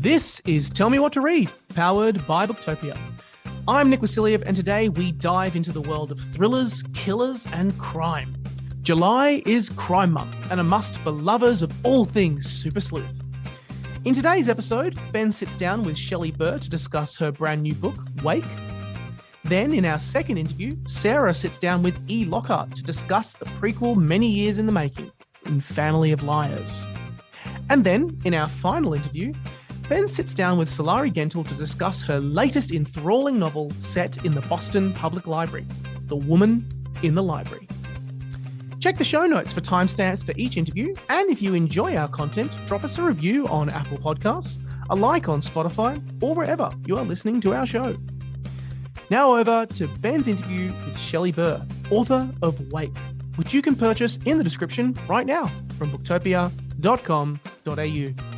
This is Tell Me What to Read, powered by Booktopia. I'm Nick Wasiliev, and today we dive into the world of thrillers, killers, and crime. July is Crime Month, and a must for lovers of all things super sleuth. In today's episode, Ben sits down with Shelley Burr to discuss her brand new book, Wake. Then, in our second interview, Sarah sits down with E. Lockhart to discuss the prequel many years in the making, in Family of Liars. And then, in our final interview, Ben sits down with Sulari Gentil to discuss her latest enthralling novel set in the Boston Public Library, The Woman in the Library. Check the show notes for timestamps for each interview, and if you enjoy our content, drop us a review on Apple Podcasts, a like on Spotify, or wherever you are listening to our show. Now over to Ben's interview with Shelley Burr, author of Wake, which you can purchase in the description right now from booktopia.com.au.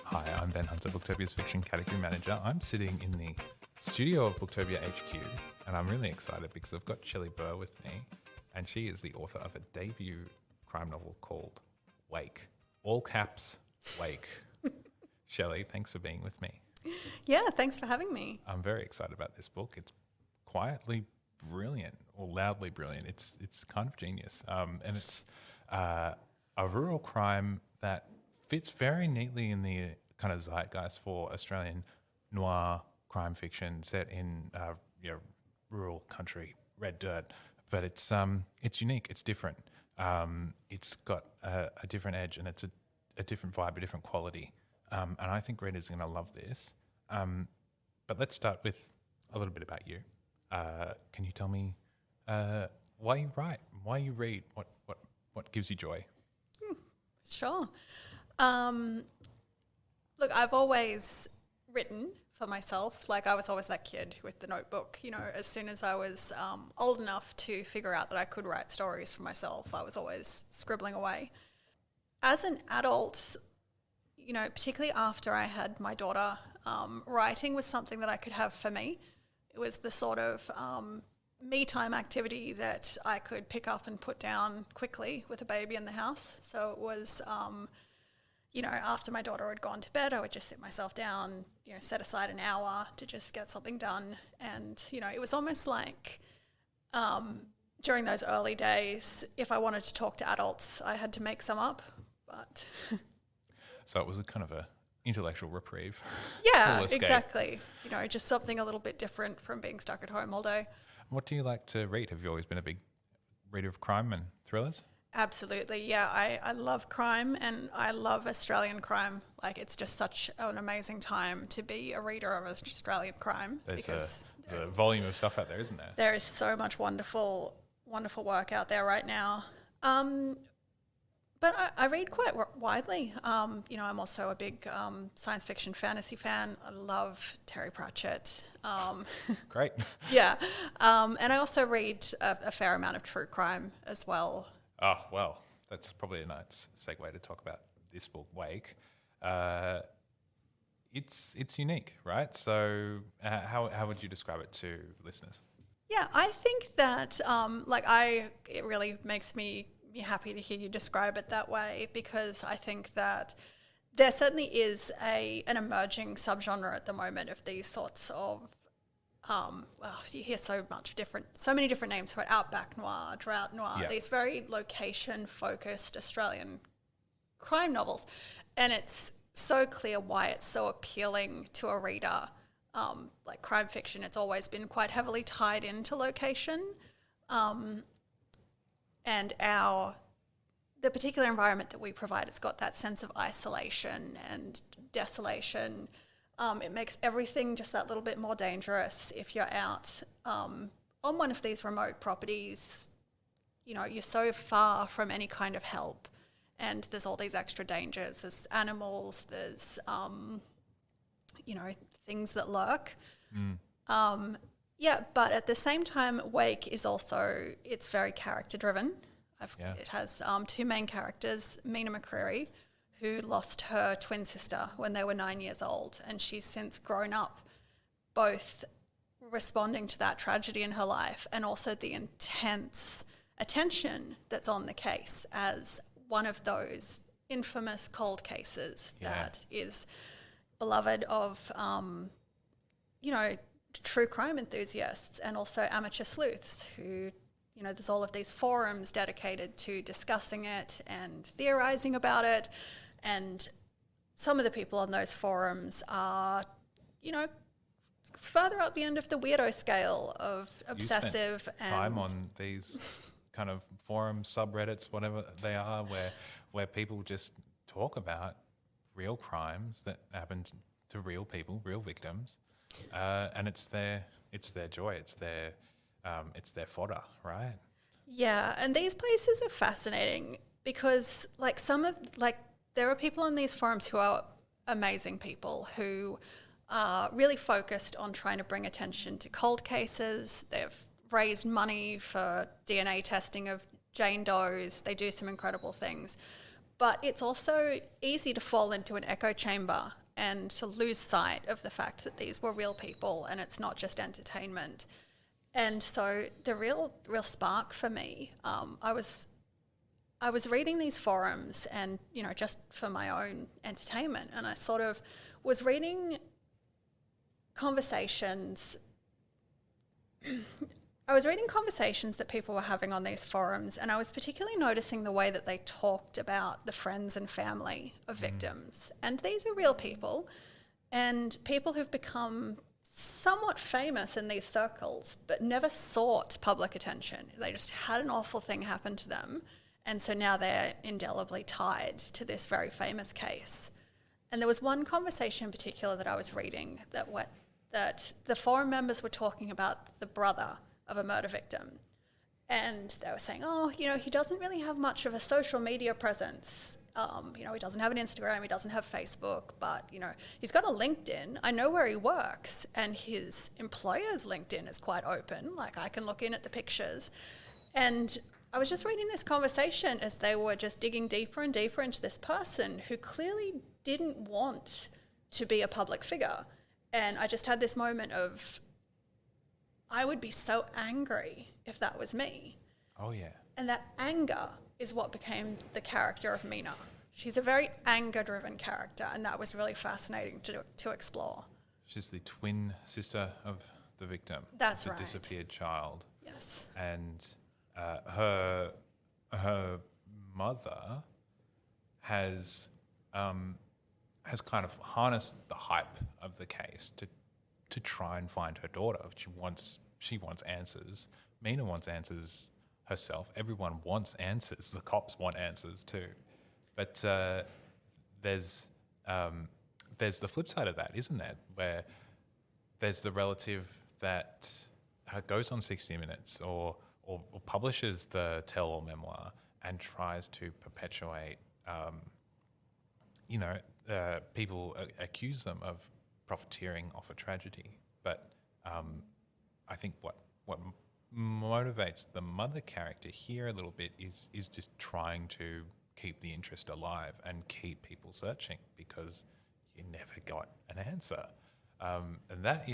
Hi, I'm Ben Hunter, Booktopia's fiction category manager. I'm sitting in the studio of Booktopia HQ, and I'm really excited because I've got Shelley Burr with me, and she is the author of a debut crime novel called Wake. All caps, Wake. Shelley, thanks for being with me. Yeah, thanks for having me. I'm very excited about this book. It's quietly brilliant, or loudly brilliant. It's kind of genius, and it's a rural crime that fits very neatly in the kind of zeitgeist for Australian noir crime fiction set in rural country, red dirt. But it's unique. It's different. It's got a different edge, and it's a different vibe, a different quality. And I think readers are going to love this. But let's start with a little bit about you. Can you tell me why you write, why you read, what gives you joy? Sure. Look, I've always written for myself. Like, I was always that kid with the notebook. You know, as soon as I was old enough to figure out that I could write stories for myself, I was always scribbling away. As an adult, you know, particularly after I had my daughter, writing was something that I could have for me. It was the sort of me time activity that I could pick up and put down quickly with a baby in the house. So it was, after my daughter had gone to bed, I would just sit myself down, set aside an hour to just get something done. And, it was almost like during those early days, if I wanted to talk to adults, I had to make some up. But So it was a kind of a intellectual reprieve. Yeah, exactly. Just something a little bit different from being stuck at home all day. What do you like to read? Have you always been a big reader of crime and thrillers? Absolutely, yeah. I love crime, and I love Australian crime. Like, it's just such an amazing time to be a reader of Australian crime. There's a volume of stuff out there, isn't there? There is so much wonderful, wonderful work out there right now. But I read quite widely. I'm also a big science fiction fantasy fan. I love Terry Pratchett. Great. Yeah. And I also read a fair amount of true crime as well. Oh, well, that's probably a nice segue to talk about this book, Wake. It's unique, right? So how would you describe it to listeners? Yeah, I think that it really makes me happy to hear you describe it that way, because I think that there certainly is an emerging subgenre at the moment of these sorts of you hear so many different names for it: outback noir, drought noir, these very location-focused Australian crime novels. And it's so clear why it's so appealing to a reader. Like crime fiction, it's always been quite heavily tied into location. And the particular environment that we provide, it's got that sense of isolation and desolation. It makes everything just that little bit more dangerous if you're out on one of these remote properties. You're so far from any kind of help, and there's all these extra dangers. There's animals, there's, things that lurk. But at the same time, Wake is also, it's very character-driven. It has two main characters, Mina McCreary, who lost her twin sister when they were 9 years old, and she's since grown up, both responding to that tragedy in her life and also the intense attention that's on the case as one of those infamous cold cases Yeah. that is beloved of, you know, true crime enthusiasts and also amateur sleuths who, you know, there's all of these forums dedicated to discussing it and theorizing about it. And some of the people on those forums are, you know, further up the end of the weirdo scale of obsessive You spent and time on these kind of forums, subreddits, whatever they are, where people just talk about real crimes that happened to real people, real victims, and it's their joy, it's their fodder, right? yeah, and these places are fascinating because there are people on these forums who are amazing people who are really focused on trying to bring attention to cold cases. They've raised money for DNA testing of Jane Does. They do some incredible things. But it's also easy to fall into an echo chamber and to lose sight of the fact that these were real people and it's not just entertainment. And so the real spark for me, I was reading these forums and, you know, just for my own entertainment, and I sort of was reading conversations that people were having on these forums, and I was particularly noticing the way that they talked about the friends and family of victims. And these are real people and people who've become somewhat famous in these circles but never sought public attention. They just had an awful thing happen to them, and so now they're indelibly tied to this very famous case. And there was one conversation in particular that I was reading that the forum members were talking about the brother of a murder victim. And they were saying, oh, you know, he doesn't really have much of a social media presence. You know, he doesn't have an Instagram, he doesn't have Facebook, but, you know, he's got a LinkedIn. I know where he works, and his employer's LinkedIn is quite open. Like, I can look in at the pictures. And I was just reading this conversation as they were just digging deeper and deeper into this person who clearly didn't want to be a public figure. And I just had this moment of, I would be so angry if that was me. Oh, yeah. And that anger is what became the character of Mina. She's a very anger-driven character, and that was really fascinating to explore. She's the twin sister of the victim. That's the right. disappeared child. Yes. And her mother has kind of harnessed the hype of the case to try and find her daughter. She wants answers. Mina wants answers herself. Everyone wants answers. The cops want answers too. But there's the flip side of that, isn't there? Where there's the relative that goes on 60 Minutes or publishes the tell-all memoir and tries to perpetuate, people accuse them of profiteering off a tragedy. But I think what motivates the mother character here a little bit is just trying to keep the interest alive and keep people searching because you never got an answer, and that's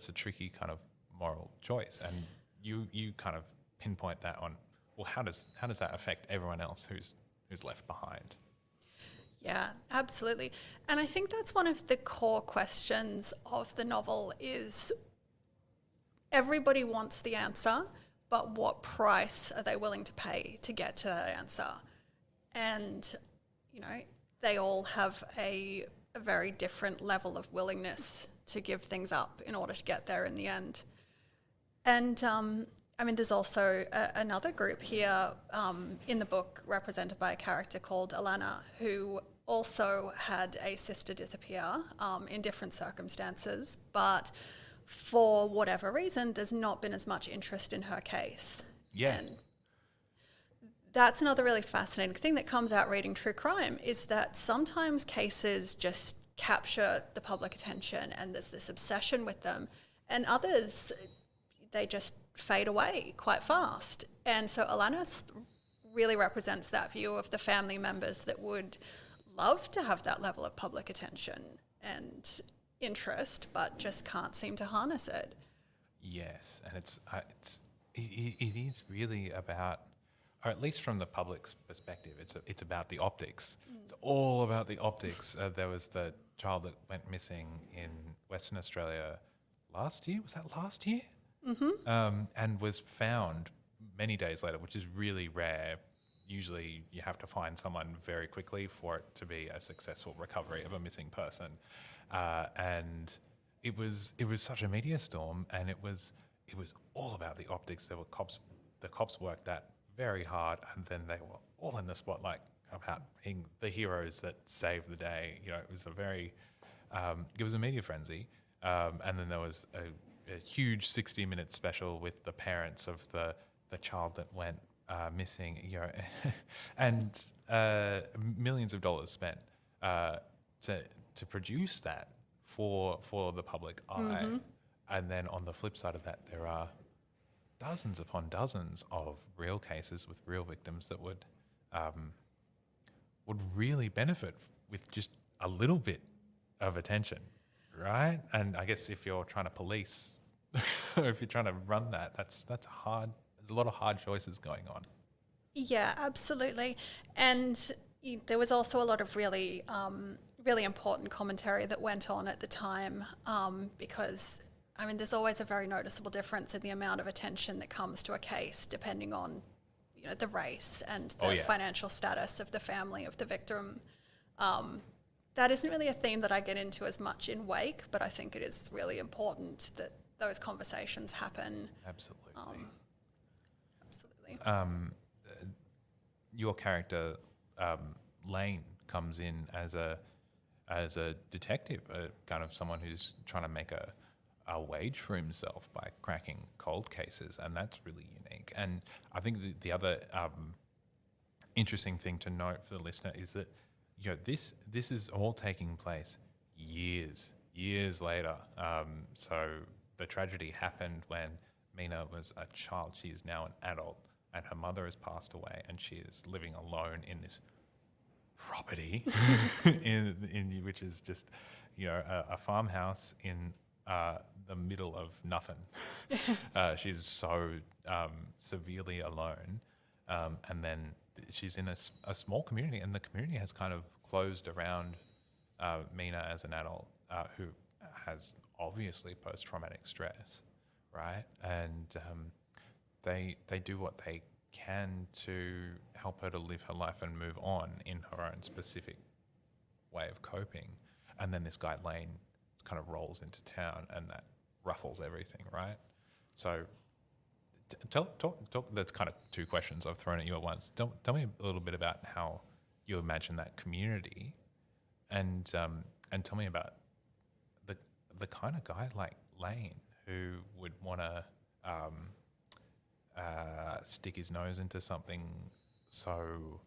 a tricky kind of moral choice. And you kind of pinpoint that on, well, how does that affect everyone else who's left behind? Yeah, absolutely. And I think that's one of the core questions of the novel is everybody wants the answer, but what price are they willing to pay to get to that answer? And, you know, they all have a very different level of willingness to give things up in order to get there in the end. And, there's also another group here in the book represented by a character called Alana, who also had a sister disappear in different circumstances, but for whatever reason, there's not been as much interest in her case. Yeah. And that's another really fascinating thing that comes out reading true crime is that sometimes cases just capture the public attention and there's this obsession with them, and others, they just fade away quite fast. And so Alana really represents that view of the family members that would love to have that level of public attention and interest, but just can't seem to harness it. Yes, and it is really about, or at least from the public's perspective, it's about the optics. It's all about the optics. There was the child that went missing in Western Australia last year. Was that last year? Mm-hmm. And was found many days later, which is really rare. Usually you have to find someone very quickly for it to be a successful recovery of a missing person. And it was such a media storm, and it was all about the optics. There were the cops worked that very hard, and then they were all in the spotlight about being the heroes that saved the day. You know, it was it was a media frenzy. And then there was a huge 60-minute special with the parents of the child that went missing, you know, and millions of dollars spent to produce that for the public eye. And then on the flip side of that, there are dozens upon dozens of real cases with real victims that would really benefit with just a little bit of attention, right? And I guess if you're trying to police, or if you're trying to run that's hard. There's a lot of hard choices going on. Yeah, absolutely. And there was also a lot of really important commentary that went on at the time, because, I mean, there's always a very noticeable difference in the amount of attention that comes to a case depending on, you know, the race and the financial status of the family of the victim. That isn't really a theme that I get into as much in Wake, but I think it is really important that those conversations happen. Absolutely. Absolutely. Your character, Lane, comes in as a detective, kind of someone who's trying to make a wage for himself by cracking cold cases, and that's really unique. And I think the other interesting thing to note for the listener is that, you know, this is all taking place years later. So the tragedy happened when Mina was a child. She is now an adult, and her mother has passed away, and she is living alone in this property, in which is just, you know, a farmhouse in the middle of nothing. She's so severely alone, and then she's in a small community, and the community has kind of closed around Mina as an adult who has obviously post-traumatic stress, right? And they do what they can to help her to live her life and move on in her own specific way of coping. And then this guy Lane kind of rolls into town, and that ruffles everything, right? So talk. That's kind of two questions I've thrown at you at once. Tell me a little bit about how you imagine that community, and tell me about the kind of guy like Lane who would want to stick his nose into something so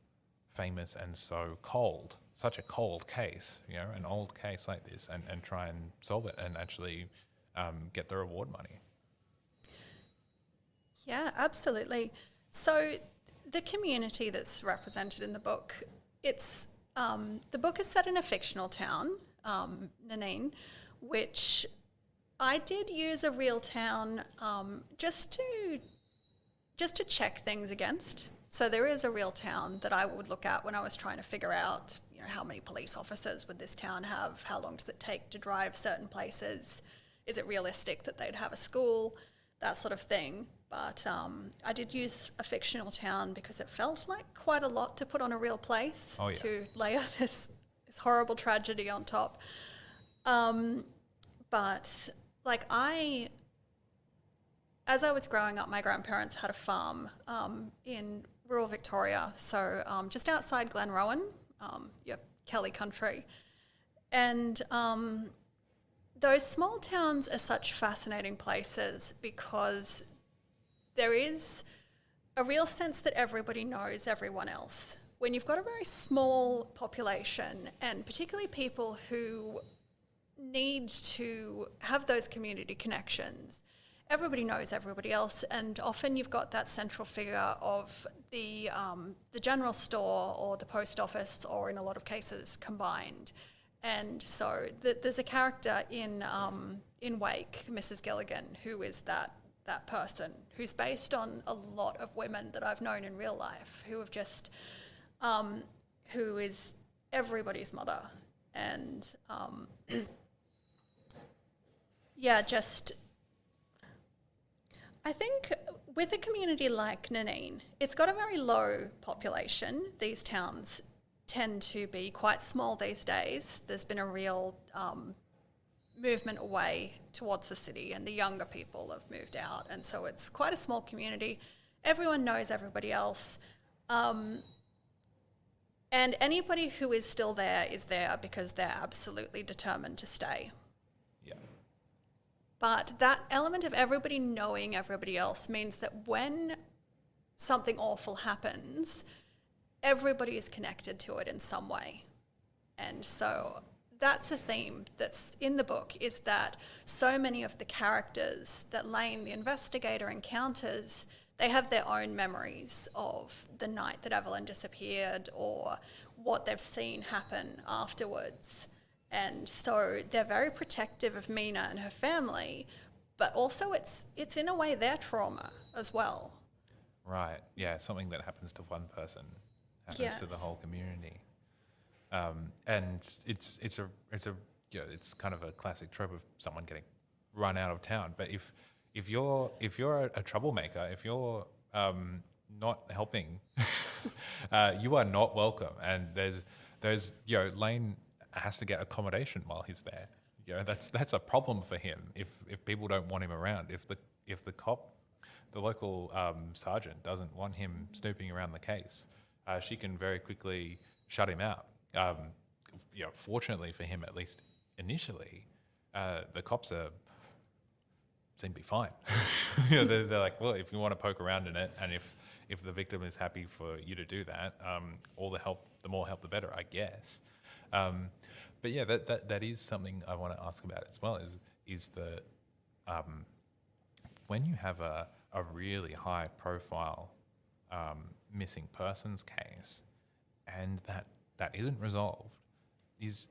famous and so cold, such a cold case, you know, an old case like this, and try and solve it and actually get the reward money. Yeah, absolutely. So the community that's represented in the book, it's the book is set in a fictional town, Nanine, which I did use a real town just to check things against. So there is a real town that I would look at when I was trying to figure out, you know, how many police officers would this town have? How long does it take to drive certain places? Is it realistic that they'd have a school? That sort of thing. But I did use a fictional town because it felt like quite a lot to put on a real place, to layer this horrible tragedy on top. But like as I was growing up, my grandparents had a farm in rural Victoria, so just outside Glenrowan, Kelly country. And those small towns are such fascinating places because there is a real sense that everybody knows everyone else. When you've got a very small population, and particularly people who need to have those community connections, everybody knows everybody else, and often you've got that central figure of the general store or the post office, or in a lot of cases combined. And so there's a character in Wake, Mrs. Gilligan, who is that that person who's based on a lot of women that I've known in real life who have just, who is everybody's mother. And I think with a community like Nanine, it's got a very low population. These towns tend to be quite small these days. There's been a real movement away towards the city, and the younger people have moved out. And so it's quite a small community. Everyone knows everybody else. And anybody who is still there is there because they're absolutely determined to stay. Yeah. But that element of everybody knowing everybody else means that when something awful happens, everybody is connected to it in some way. And so that's a theme that's in the book, is that so many of the characters that Lane, the investigator, encounters, they have their own memories of the night that Evelyn disappeared or what they've seen happen afterwards. And so they're very protective of Mina and her family, but also it's in a way their trauma as well. Right. Yeah. Something that happens to one person happens to the whole community. And it's kind of a classic trope of someone getting run out of town. But if you're a troublemaker, if you're not helping, you are not welcome. And there's Lane has to get accommodation while he's there. That's a problem for him if people don't want him around. If the cop, the local sergeant doesn't want him snooping around the case, she can very quickly shut him out. Fortunately for him, at least initially, the cops seem to be fine. They're like, well, if you want to poke around in it, and if the victim is happy for you to do that, all the more help, the better, I guess. But yeah, that is something I want to ask about as well. Is the when you have a really high profile missing persons case, and that isn't resolved, is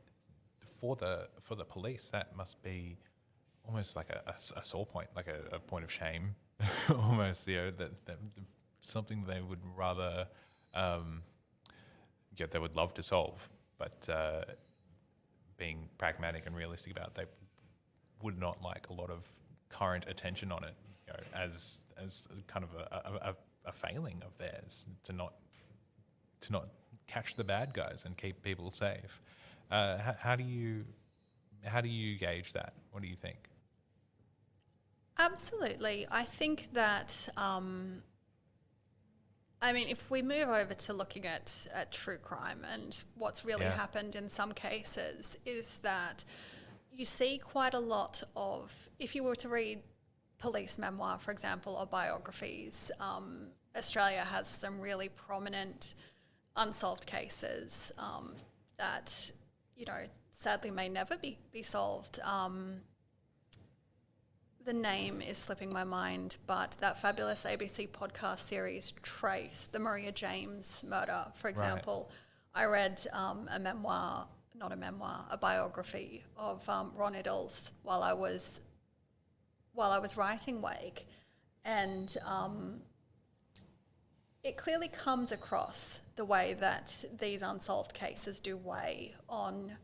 for the police, that must be almost like a sore point, like a point of shame, almost. That something they would rather they would love to solve, but being pragmatic and realistic about it, they would not like a lot of current attention on it, as kind of a failing of theirs to not catch the bad guys and keep people safe. How do you gauge that? What do you think? Absolutely. I think that, if we move over to looking at true crime and what's really happened in some cases, is that you see quite a lot of, if you were to read police memoir, for example, or biographies, Australia has some really prominent unsolved cases that, sadly may never be solved. The name is slipping my mind, but that fabulous ABC podcast series, Trace, the Maria James murder, for example. Right. I read a biography of Ron Iddles while I was writing Wake, and it clearly comes across the way that these unsolved cases do weigh on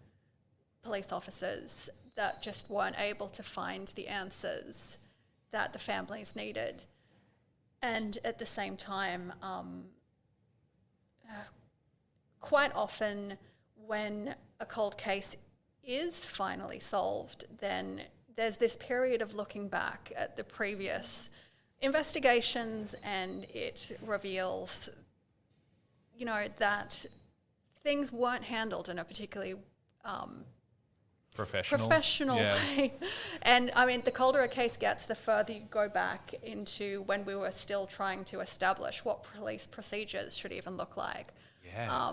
police officers that just weren't able to find the answers that the families needed. And at the same time, quite often when a cold case is finally solved, then there's this period of looking back at the previous investigations, and it reveals, that things weren't handled in a particularly professional way. And the colder a case gets, the further you go back into when we were still trying to establish what police procedures should even look like. Yeah.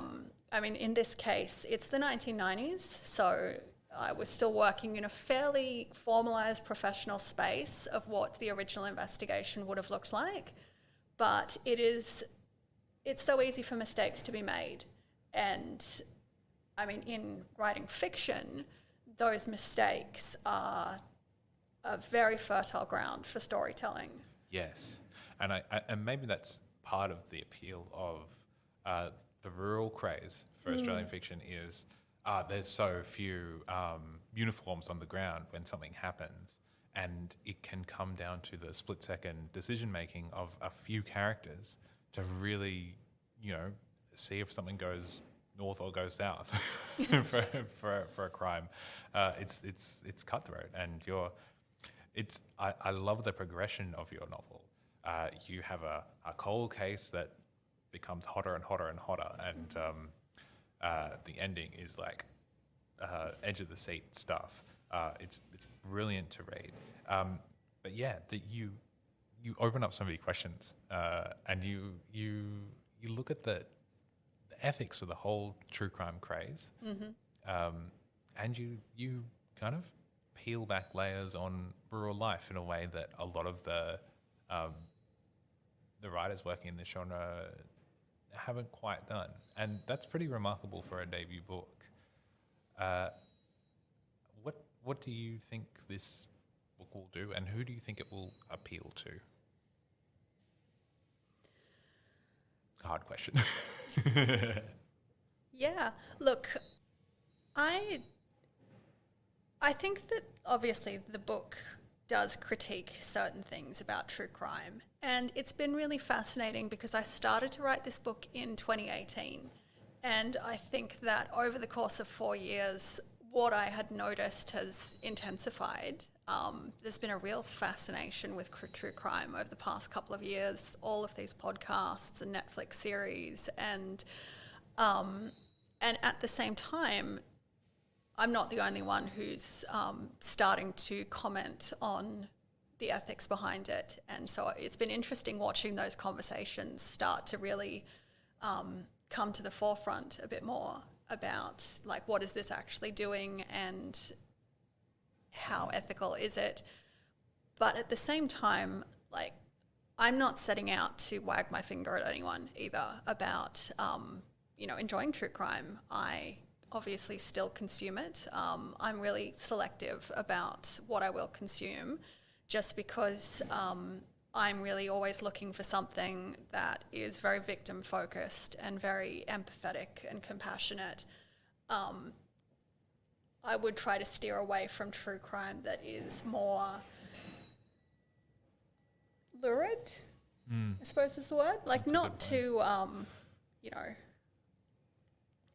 In this case, it's the 1990s, so I was still working in a fairly formalised professional space of what the original investigation would have looked like. But it's so easy for mistakes to be made. And, in writing fiction, those mistakes are a very fertile ground for storytelling. Yes, and and maybe that's part of the appeal of the rural craze for Australian fiction is there's so few uniforms on the ground when something happens, and it can come down to the split-second decision-making of a few characters to really, see if something goes north or goes south for a crime. It's cutthroat, and I love the progression of your novel. You have a cold case that becomes hotter and hotter and hotter, and the ending is like edge of the seat stuff. It's brilliant to read. But yeah, that you open up so many questions, and you look at the ethics of the whole true crime craze, and you kind of peel back layers on rural life in a way that a lot of the writers working in this genre haven't quite done, and that's pretty remarkable for a debut book. What do you think this book will do, and who do you think it will appeal to? Hard question. Yeah, look, I think that obviously the book does critique certain things about true crime, and it's been really fascinating because I started to write this book in 2018, and I think that over the course of 4 years, what I had noticed has intensified. There's been a real fascination with true crime over the past couple of years, all of these podcasts and Netflix series, and at the same time, I'm not the only one who's starting to comment on the ethics behind it. And so it's been interesting watching those conversations start to really come to the forefront a bit more about, like, what is this actually doing and how ethical is it? But at the same time, like, I'm not setting out to wag my finger at anyone either about, enjoying true crime. I obviously still consume it. I'm really selective about what I will consume, just because I'm really always looking for something that is very victim focused and very empathetic and compassionate. I would try to steer away from true crime that is more lurid, I suppose is the word. Like, That's not to,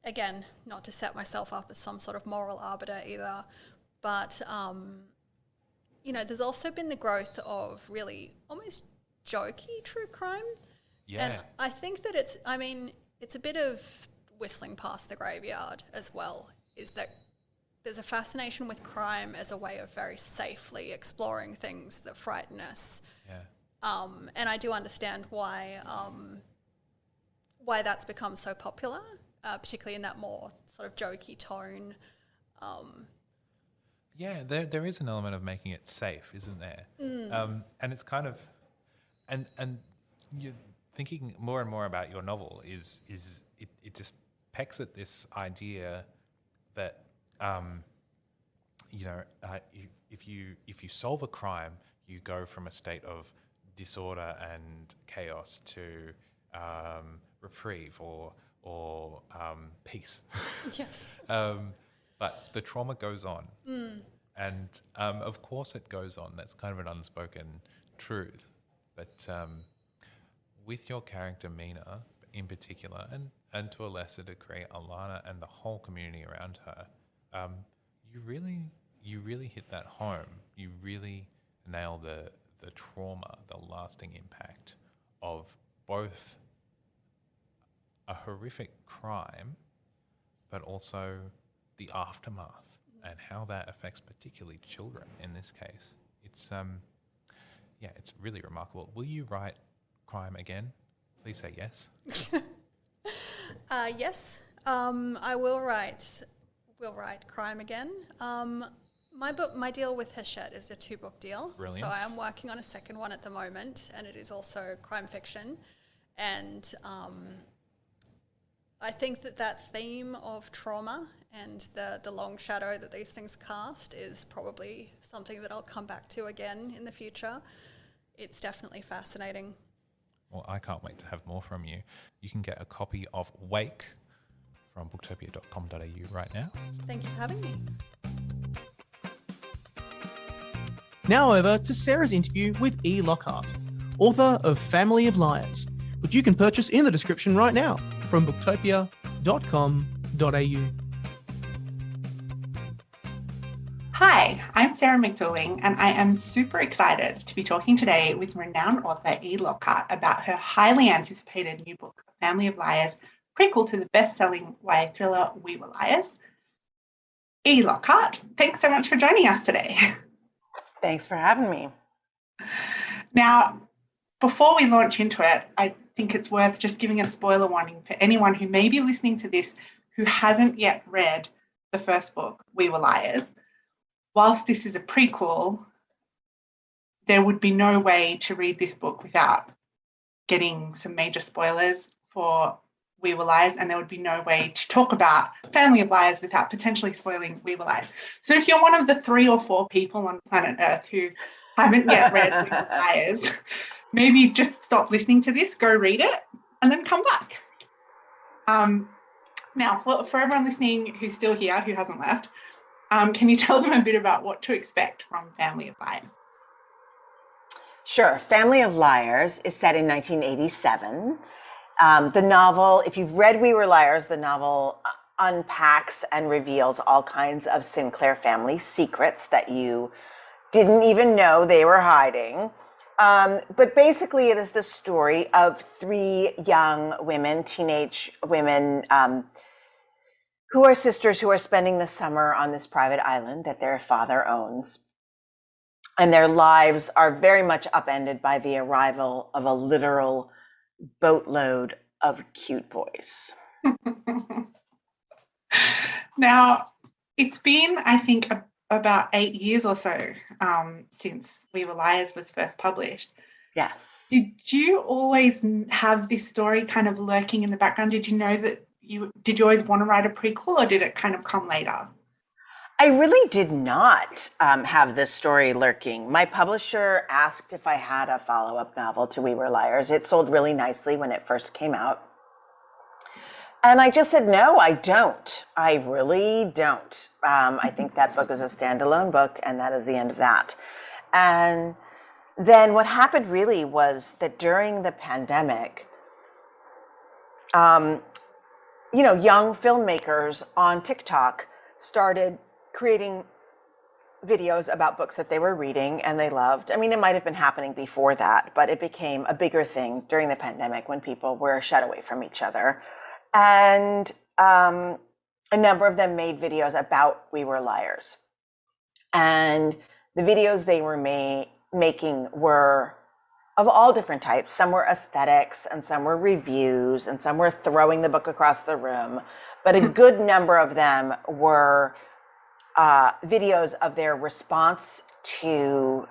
again, not to set myself up as some sort of moral arbiter either, but, there's also been the growth of really almost jokey true crime. Yeah. And I think that it's a bit of whistling past the graveyard as well, is that there's a fascination with crime as a way of very safely exploring things that frighten us. Yeah. And I do understand why that's become so popular, particularly in that more sort of jokey tone. Yeah, there is an element of making it safe, isn't there? And it's kind of, and you're thinking more and more about your novel is it just pecks at this idea that if you solve a crime, you go from a state of disorder and chaos to reprieve or peace. Yes. But the trauma goes on. And of course it goes on. That's kind of an unspoken truth. But with your character Mina in particular, and to a lesser degree Alana and the whole community around her, you really hit that home. You really nail the trauma, the lasting impact of both a horrific crime, but also the aftermath and how that affects particularly children in this case. It's it's really remarkable. Will you write crime again? Please say yes. Yes. I will write crime again. My deal with Hachette is a 2-book deal. Brilliant. So I am working on a second one at the moment, and it is also crime fiction. And I think that theme of trauma and the long shadow that these things cast is probably something that I'll come back to again in the future. it's definitely fascinating. Well, I can't wait to have more from you. You can get a copy of Wake from booktopia.com.au right now. Thank you for having me. Now over to Sarah's interview with E. Lockhart, author of Family of Liars, which you can purchase in the description right now from booktopia.com.au. Hi, I'm Sarah McDuling, and I am super excited to be talking today with renowned author E. Lockhart about her highly anticipated new book, Family of Liars, prequel to the best-selling YA thriller We Were Liars. E. Lockhart, thanks so much for joining us today. Thanks for having me. Now, before we launch into it, I think it's worth just giving a spoiler warning for anyone who may be listening to this who hasn't yet read the first book, We Were Liars. Whilst this is a prequel, there would be no way to read this book without getting some major spoilers for We Were Liars, and there would be no way to talk about Family of Liars without potentially spoiling We Were Liars. So if you're one of the 3 or 4 people on planet Earth who haven't yet read We Were Liars, maybe just stop listening to this, go read it, and then come back. Now, for everyone listening who's still here, who hasn't left, can you tell them a bit about what to expect from Family of Liars? Sure. Family of Liars is set in 1987. The novel, if you've read We Were Liars, the novel unpacks and reveals all kinds of Sinclair family secrets that you didn't even know they were hiding. But basically, it is the story of 3 young women, teenage women, who are sisters who are spending the summer on this private island that their father owns. And their lives are very much upended by the arrival of a literal boatload of cute boys. Now, it's been, I think, about 8 years or so since We Were Liars was first published. Yes. Did you always have this story kind of lurking in the background? Did you know that did you always want to write a prequel, or did it kind of come later? I really did not have this story lurking. My publisher asked if I had a follow-up novel to We Were Liars. It sold really nicely when it first came out. And I just said, no, I don't. I really don't. I think that book is a standalone book, and that is the end of that. And then what happened really was that during the pandemic, young filmmakers on TikTok started creating videos about books that they were reading and they loved. I mean, it might have been happening before that, but it became a bigger thing during the pandemic when people were shut away from each other. And a number of them made videos about We Were Liars. And the videos they were making were of all different types. Some were aesthetics, and some were reviews, and some were throwing the book across the room. But a good number of them were videos of their response to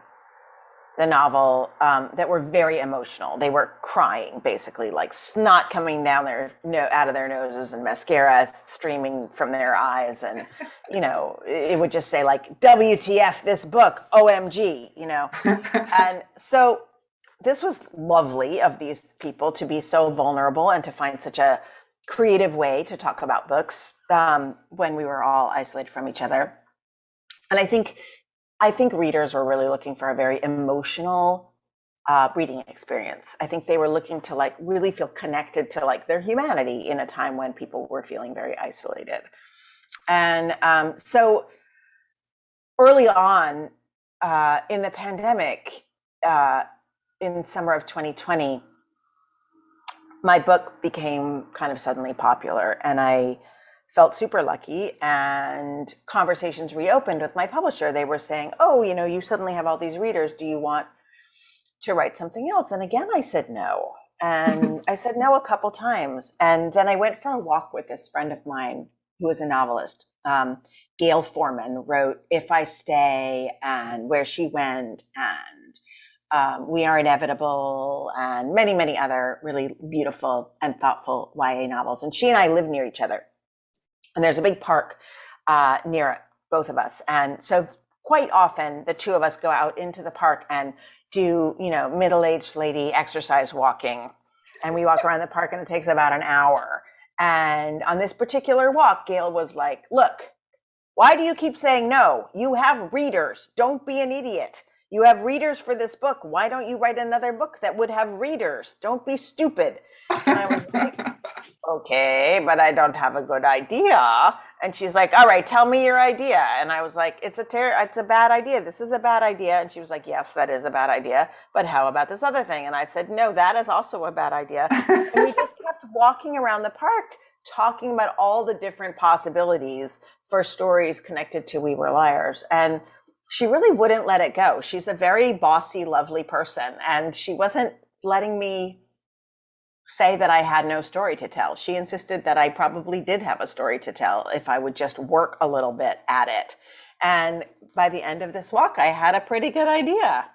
the novel that were very emotional. They were crying, basically, like snot coming down out of their noses and mascara streaming from their eyes. And, it would just say like, WTF, this book, OMG, And so this was lovely of these people to be so vulnerable and to find such a creative way to talk about books when we were all isolated from each other. And I think readers were really looking for a very emotional reading experience. I think they were looking to like really feel connected to like their humanity in a time when people were feeling very isolated. And so early on in the pandemic, in summer of 2020, my book became kind of suddenly popular, and I felt super lucky, and conversations reopened with my publisher. They were saying, oh, you suddenly have all these readers. Do you want to write something else? And again, I said no. And I said no a couple times. And then I went for a walk with this friend of mine who is a novelist. Gail Foreman wrote If I Stay and Where She Went and We Are Inevitable and many, many other really beautiful and thoughtful YA novels. And she and I live near each other. And there's a big park near both of us. And so quite often the two of us go out into the park and do, middle-aged lady exercise walking. And we walk around the park and it takes about an hour. And on this particular walk, Gail was like, look, why do you keep saying no? You have readers. Don't be an idiot. You have readers for this book. Why don't you write another book that would have readers? Don't be stupid. And I was like, okay, but I don't have a good idea. And she's like, all right, tell me your idea. And I was like, it's a bad idea. This is a bad idea. And she was like, yes, that is a bad idea. But how about this other thing? And I said, no, that is also a bad idea. And we just kept walking around the park, talking about all the different possibilities for stories connected to We Were Liars. And she really wouldn't let it go. She's a very bossy, lovely person. And she wasn't letting me say that I had no story to tell. She insisted that I probably did have a story to tell if I would just work a little bit at it. And by the end of this walk, I had a pretty good idea.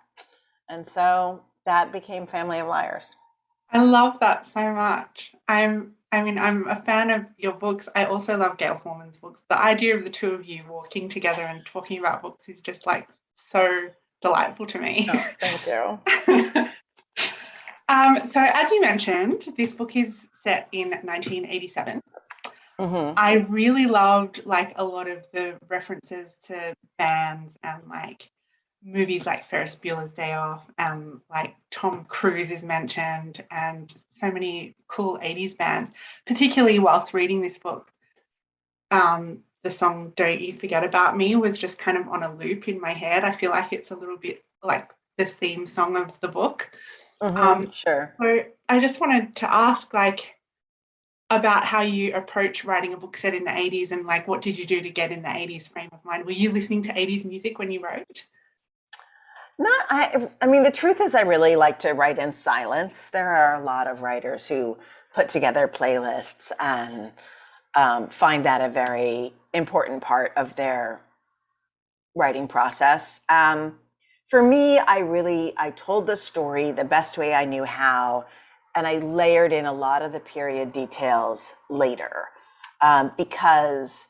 And so that became Family of Liars. I love that so much. I'm a fan of your books. I also love Gail Forman's books. The idea of the two of you walking together and talking about books is just like so delightful to me. Oh, thank you. So as you mentioned, this book is set in 1987. Mm-hmm. I really loved like a lot of the references to bands and like movies like Ferris Bueller's Day Off, and like Tom Cruise is mentioned, and so many cool 80s bands, particularly whilst reading this book. The song Don't You Forget About Me was just kind of on a loop in my head. I feel like it's a little bit like the theme song of the book. Mm-hmm. Sure. So I just wanted to ask like about how you approach writing a book set in the 80s, and like what did you do to get in the 80s frame of mind? Were you listening to 80s music when you wrote? I mean, the truth is I really like to write in silence. There are a lot of writers who put together playlists and find that a very important part of their writing process. For me, I told the story the best way I knew how, and I layered in a lot of the period details later, because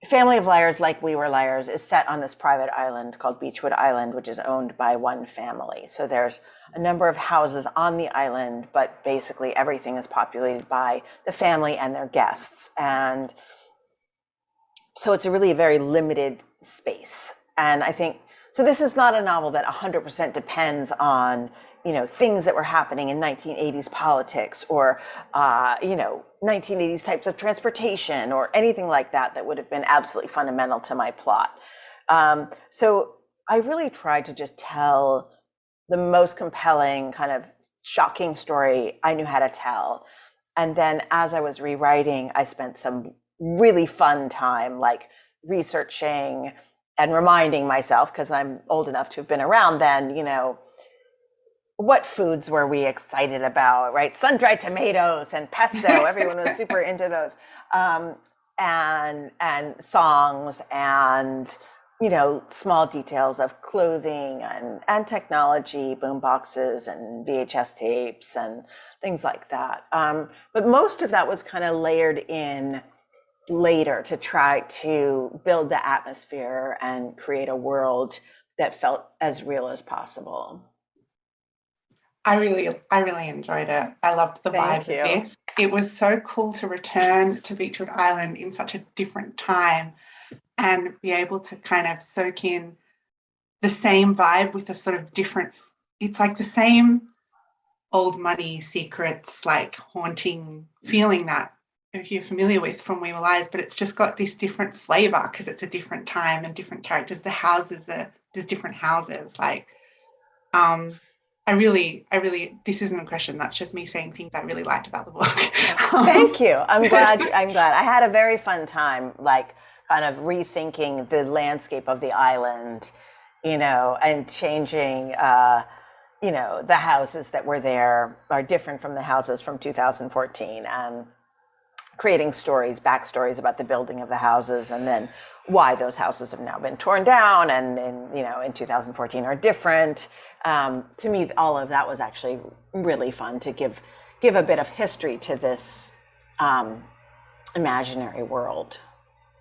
Family of Liars, like We Were Liars, is set on this private island called Beechwood Island, which is owned by one family. So there's a number of houses on the island, but basically everything is populated by the family and their guests. And so it's a very limited space. And I think, so this is not a novel that 100% depends on, things that were happening in 1980s politics or, 1980s types of transportation or anything like that would have been absolutely fundamental to my plot. So I really tried to just tell the most compelling, kind of shocking story I knew how to tell. And then as I was rewriting, I spent some really fun time, like researching and reminding myself, because I'm old enough to have been around then, what foods were we excited about, right? Sun-dried tomatoes and pesto. Everyone was super into those. And songs and, small details of clothing and technology, boom boxes and VHS tapes and things like that. But most of that was kind of layered in later to try to build the atmosphere and create a world that felt as real as possible. I really enjoyed it. I loved the vibe of this. It was so cool to return to Beechwood Island in such a different time and be able to kind of soak in the same vibe with a sort of different, it's like the same old money secrets, like haunting feeling that if you're familiar with from We Were Liars, but it's just got this different flavor because it's a different time and different characters. The houses there's different houses. Like, I really, this isn't a question. That's just me saying things I really liked about the book. Thank you. I'm glad. I had a very fun time, like kind of rethinking the landscape of the island, and changing, the houses that were there are different from the houses from 2014, and creating backstories about the building of the houses, and then why those houses have now been torn down and in 2014 are different. To me, all of that was actually really fun to give a bit of history to this imaginary world.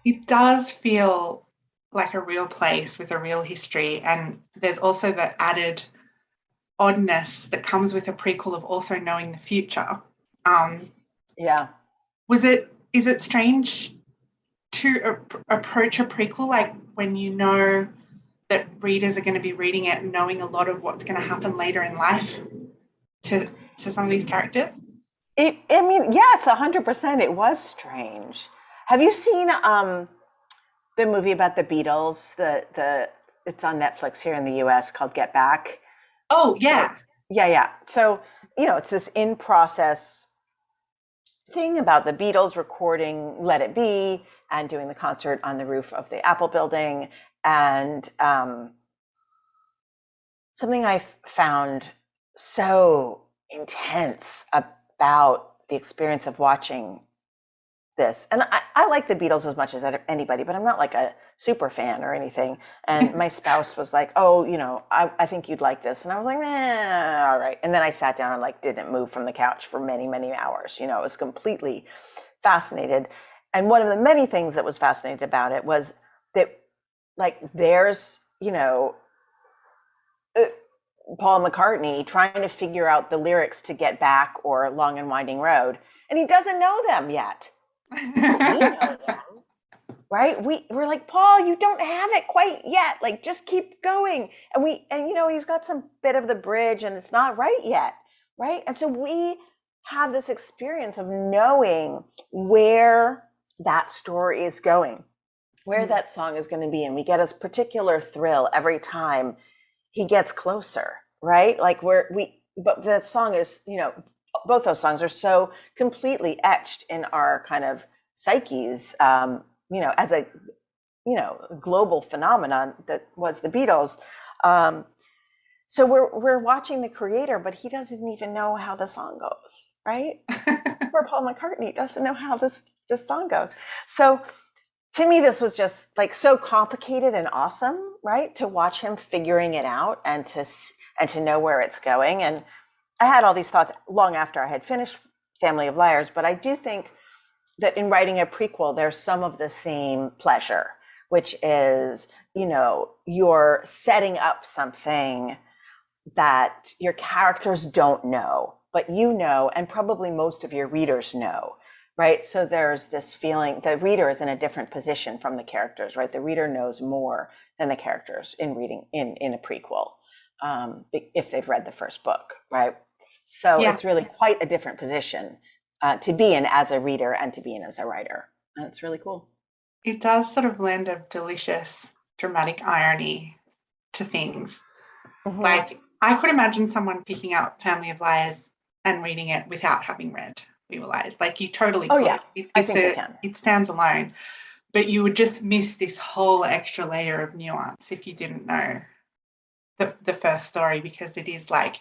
It does feel like a real place with a real history, and there's also the added oddness that comes with a prequel of also knowing the future. Yeah. Is it strange to approach a prequel like when you know that readers are going to be reading it and knowing a lot of what's going to happen later in life to some of these characters? Yes, 100%. It was strange. Have you seen the movie about the Beatles? It's on Netflix here in the US called Get Back. Oh, yeah. Yeah. So, it's this in process thing about the Beatles recording Let It Be and doing the concert on the roof of the Apple building. And something I found so intense about the experience of watching this, and I like the Beatles as much as anybody, but I'm not like a super fan or anything. And my spouse was like, oh, I think you'd like this. And I was like, all right. And then I sat down and like didn't move from the couch for many, many hours. I was completely fascinated. And one of the many things that was fascinating about it was that like there's, Paul McCartney trying to figure out the lyrics to Get Back or Long and Winding Road, and he doesn't know them yet. We know them, right? We're like, Paul, you don't have it quite yet. Like, just keep going. And he's got some bit of the bridge and it's not right yet, right? And so we have this experience of knowing where that story is going, where that song is going to be. And we get a particular thrill every time he gets closer, right? Like but that song is, both those songs are so completely etched in our kind of psyches, as a, global phenomenon that was the Beatles. So we're watching the creator, but he doesn't even know how the song goes, right? Poor Paul McCartney doesn't know how this song goes. So to me, this was just like so complicated and awesome, right? To watch him figuring it out and to know where it's going. And I had all these thoughts long after I had finished Family of Liars, but I do think that in writing a prequel, there's some of the same pleasure, which is, you're setting up something that your characters don't know, but and probably most of your readers know. Right. So there's this feeling the reader is in a different position from the characters, right? The reader knows more than the characters in reading in a prequel, if they've read the first book, right? So It's really quite a different position to be in as a reader and to be in as a writer. And it's really cool. It does sort of lend a delicious dramatic irony to things. Mm-hmm. Like I could imagine someone picking up Family of Liars and reading it without having read We Were Liars. Like you totally could. Yeah. I think they can. It stands alone. But you would just miss this whole extra layer of nuance if you didn't know the first story, because it is like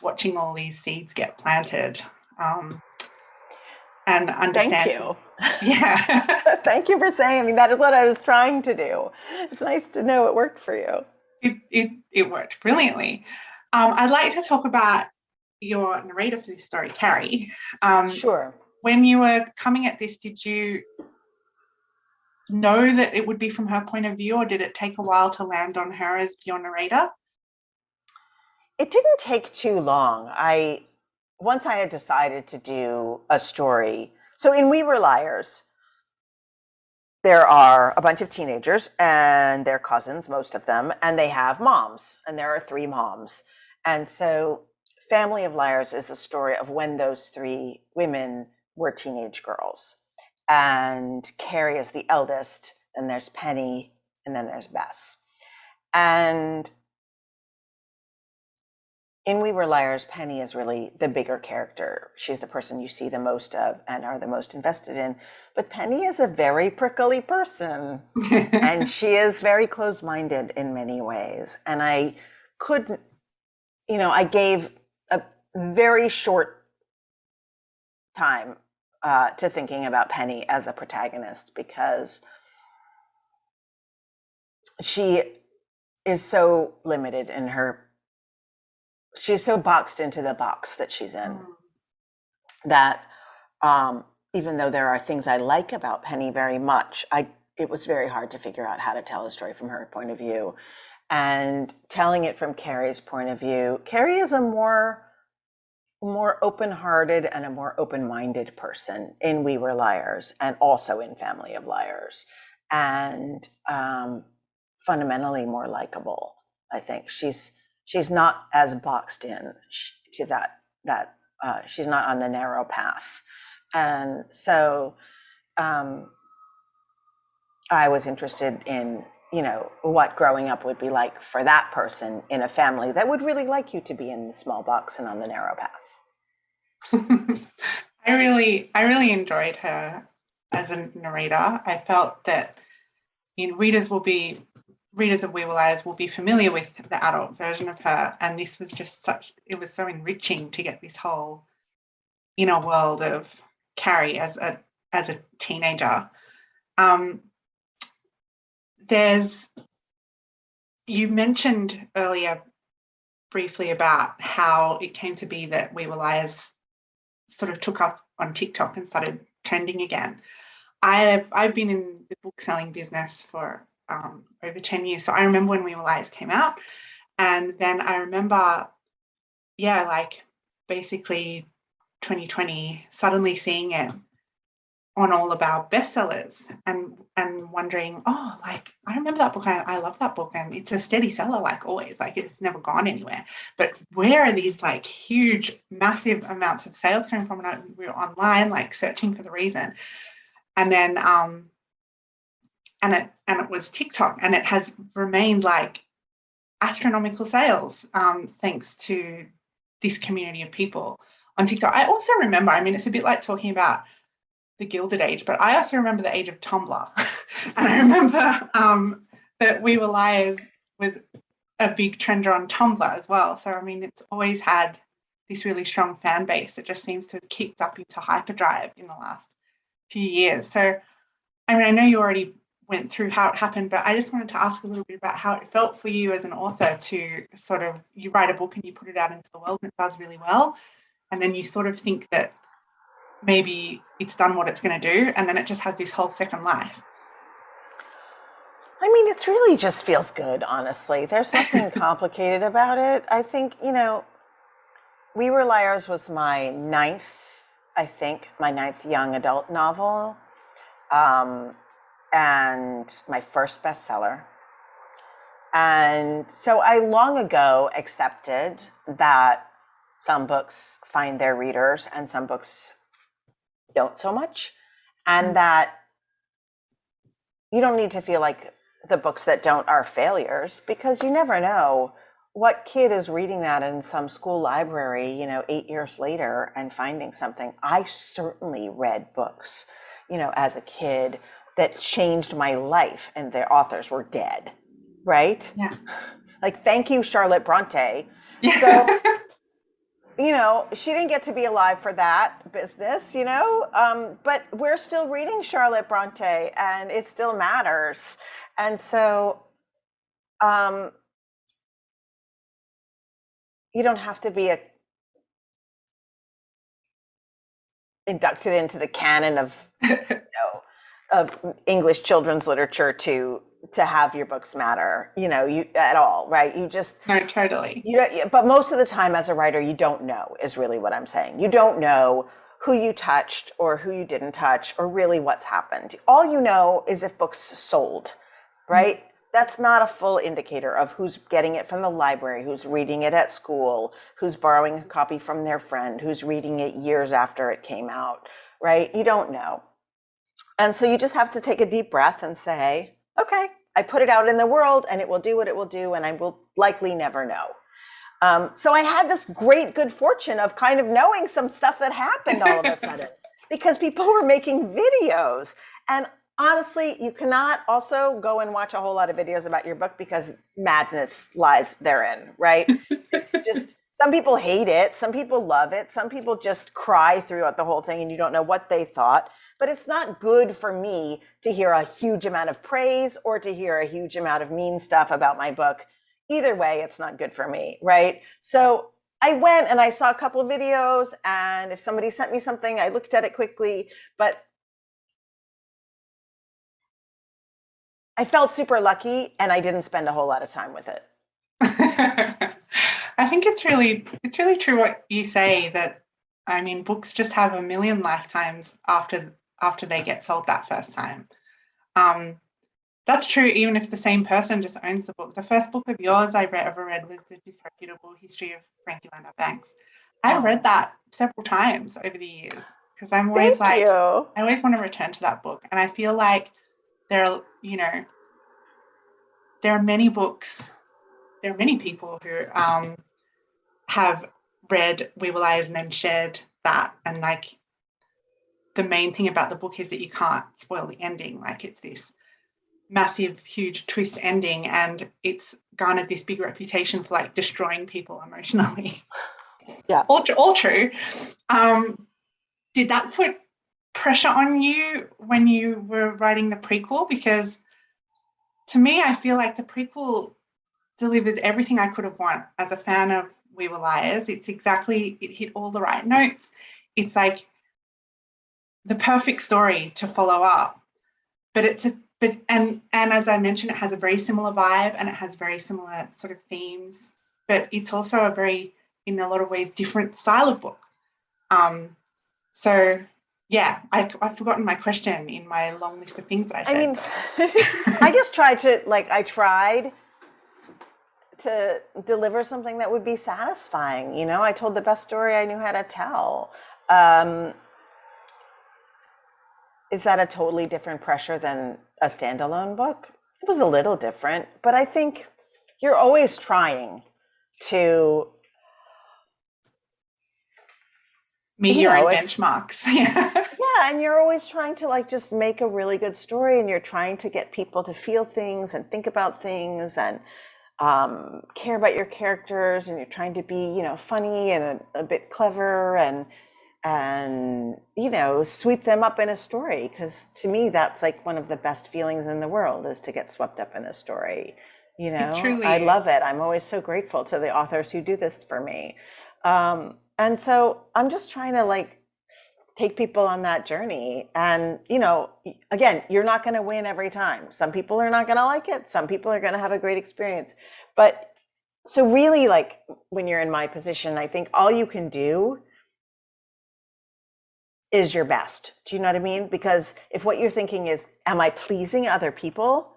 watching all these seeds get planted and understand. Thank you. Yeah. Thank you for saying. That is what I was trying to do. It's nice to know it worked for you. It worked brilliantly. I'd like to talk about your narrator for this story, Carrie. Sure. When you were coming at this, did you know that it would be from her point of view, or did it take a while to land on her as your narrator? It didn't take too long. Once I had decided to do a story, so in We Were Liars, there are a bunch of teenagers and their cousins, most of them, and they have moms, and there are 3 moms. And so Family of Liars is the story of when those 3 women were teenage girls. And Carrie is the eldest, then there's Penny, and then there's Bess. And in We Were Liars, Penny is really the bigger character. She's the person you see the most of and are the most invested in. But Penny is a very prickly person, and she is very close-minded in many ways. And I couldn't, I gave a very short time to thinking about Penny as a protagonist, because she is so limited in she's so boxed into the box that she's in that even though there are things I like about Penny very much, I it was very hard to figure out how to tell a story from her point of view. And telling it from Carrie's point of view, Carrie is a more open-hearted and a more open-minded person in We Were Liars and also in Family of Liars, and fundamentally more likable. I think she's not as boxed in to that she's not on the narrow path. And so I was interested in, what growing up would be like for that person in a family that would really like you to be in the small box and on the narrow path. I really enjoyed her as a narrator. I felt that readers of We Were Liars will be familiar with the adult version of her, and this was just it was so enriching to get this whole inner world of Carrie as a teenager. You mentioned earlier briefly about how it came to be that We Were Liars sort of took up on TikTok and started trending again. I've been in the book selling business for over 10 years. So I remember when We Were Liars came out, and then I remember, basically 2020, suddenly seeing it on all of our bestsellers and wondering, I remember that book. I love that book, and it's a steady seller, like always. Like it's never gone anywhere. But where are these huge, massive amounts of sales coming from? And we were online, searching for the reason, and then and it was TikTok, and it has remained astronomical sales thanks to this community of people on TikTok. I also remember, it's a bit like talking about the Gilded Age, but I also remember the age of Tumblr. And I remember that We Were Liars was a big trender on Tumblr as well. So, it's always had this really strong fan base that just seems to have kicked up into hyperdrive in the last few years. So, I know you already went through how it happened, but I just wanted to ask a little bit about how it felt for you as an author to you write a book and you put it out into the world and it does really well. And then you sort of think that maybe it's done what it's going to do, and then it just has this whole second life. It really just feels good, honestly. There's nothing complicated about it. I think, We Were Liars was my ninth young adult novel, and my first bestseller. And so I long ago accepted that some books find their readers and some books don't so much, and that you don't need to feel like the books that don't are failures, because you never know what kid is reading that in some school library, 8 years later and finding something. I certainly read books, as a kid that changed my life and their authors were dead, right? Yeah. Thank you, Charlotte Bronte. Yeah. So she didn't get to be alive for that business, but we're still reading Charlotte Bronte and it still matters. And so you don't have to be inducted into the canon of, of English children's literature to have your books matter, at all, right? You just no, totally. But most of the time as a writer, you don't know, is really what I'm saying. You don't know who you touched or who you didn't touch or really what's happened. All you know is if books sold, right? That's not a full indicator of who's getting it from the library, who's reading it at school, who's borrowing a copy from their friend, who's reading it years after it came out, right? You don't know. And so you just have to take a deep breath and say, okay, I put it out in the world and it will do what it will do, and I will likely never know. So I had this great good fortune of kind of knowing some stuff that happened all of a sudden because people were making videos. And honestly, you cannot also go and watch a whole lot of videos about your book because madness lies therein, right? It's just, some people hate it, some people love it, some people just cry throughout the whole thing and you don't know what they thought. But it's not good for me to hear a huge amount of praise or to hear a huge amount of mean stuff about my book. Either way, it's not good for me, right? So I went and I saw a couple of videos, and if somebody sent me something, I looked at it quickly, but I felt super lucky, and I didn't spend a whole lot of time with it. I think it's really true what you say, that I mean, books just have a million lifetimes after they get sold that first time. That's true even if the same person just owns the book. The first book of yours I ever read was The Disreputable History of Frankie Landa Banks. I've read that several times over the years because I'm always Thank you. I always want to return to that book. And I feel like there are many books, there are many people who have read We Were Liars and then shared that. And like the main thing about the book is that you can't spoil the ending. Like it's this massive, huge twist ending, and it's garnered this big reputation for like destroying people emotionally. Yeah. All true. Did that put pressure on you when you were writing the prequel? Because to me, I feel like the prequel delivers everything I could have wanted as a fan of We Were Liars. It hit all the right notes. It's like the perfect story to follow up. But and as I mentioned, it has a very similar vibe and it has very similar sort of themes, but it's also a very, in a lot of ways, different style of book. So yeah, I've forgotten my question in my long list of things that I said. I mean, I tried to deliver something that would be satisfying. You know, I told the best story I knew how to tell. Is that a totally different pressure than a standalone book? It was a little different, but I think you're always trying to meet your own benchmarks. Yeah, and you're always trying to like just make a really good story, and you're trying to get people to feel things and think about things and care about your characters, and you're trying to be, funny and a bit clever and sweep them up in a story, because to me that's like one of the best feelings in the world, is to get swept up in a story. I love it. I'm always so grateful to the authors who do this for me, and so I'm just trying to like take people on that journey. And again, you're not going to win every time. Some people are not going to like it, some people are going to have a great experience, but so really, like, when you're in my position, I think all you can do is your best. Do you know what I mean? Because if what you're thinking is, am I pleasing other people?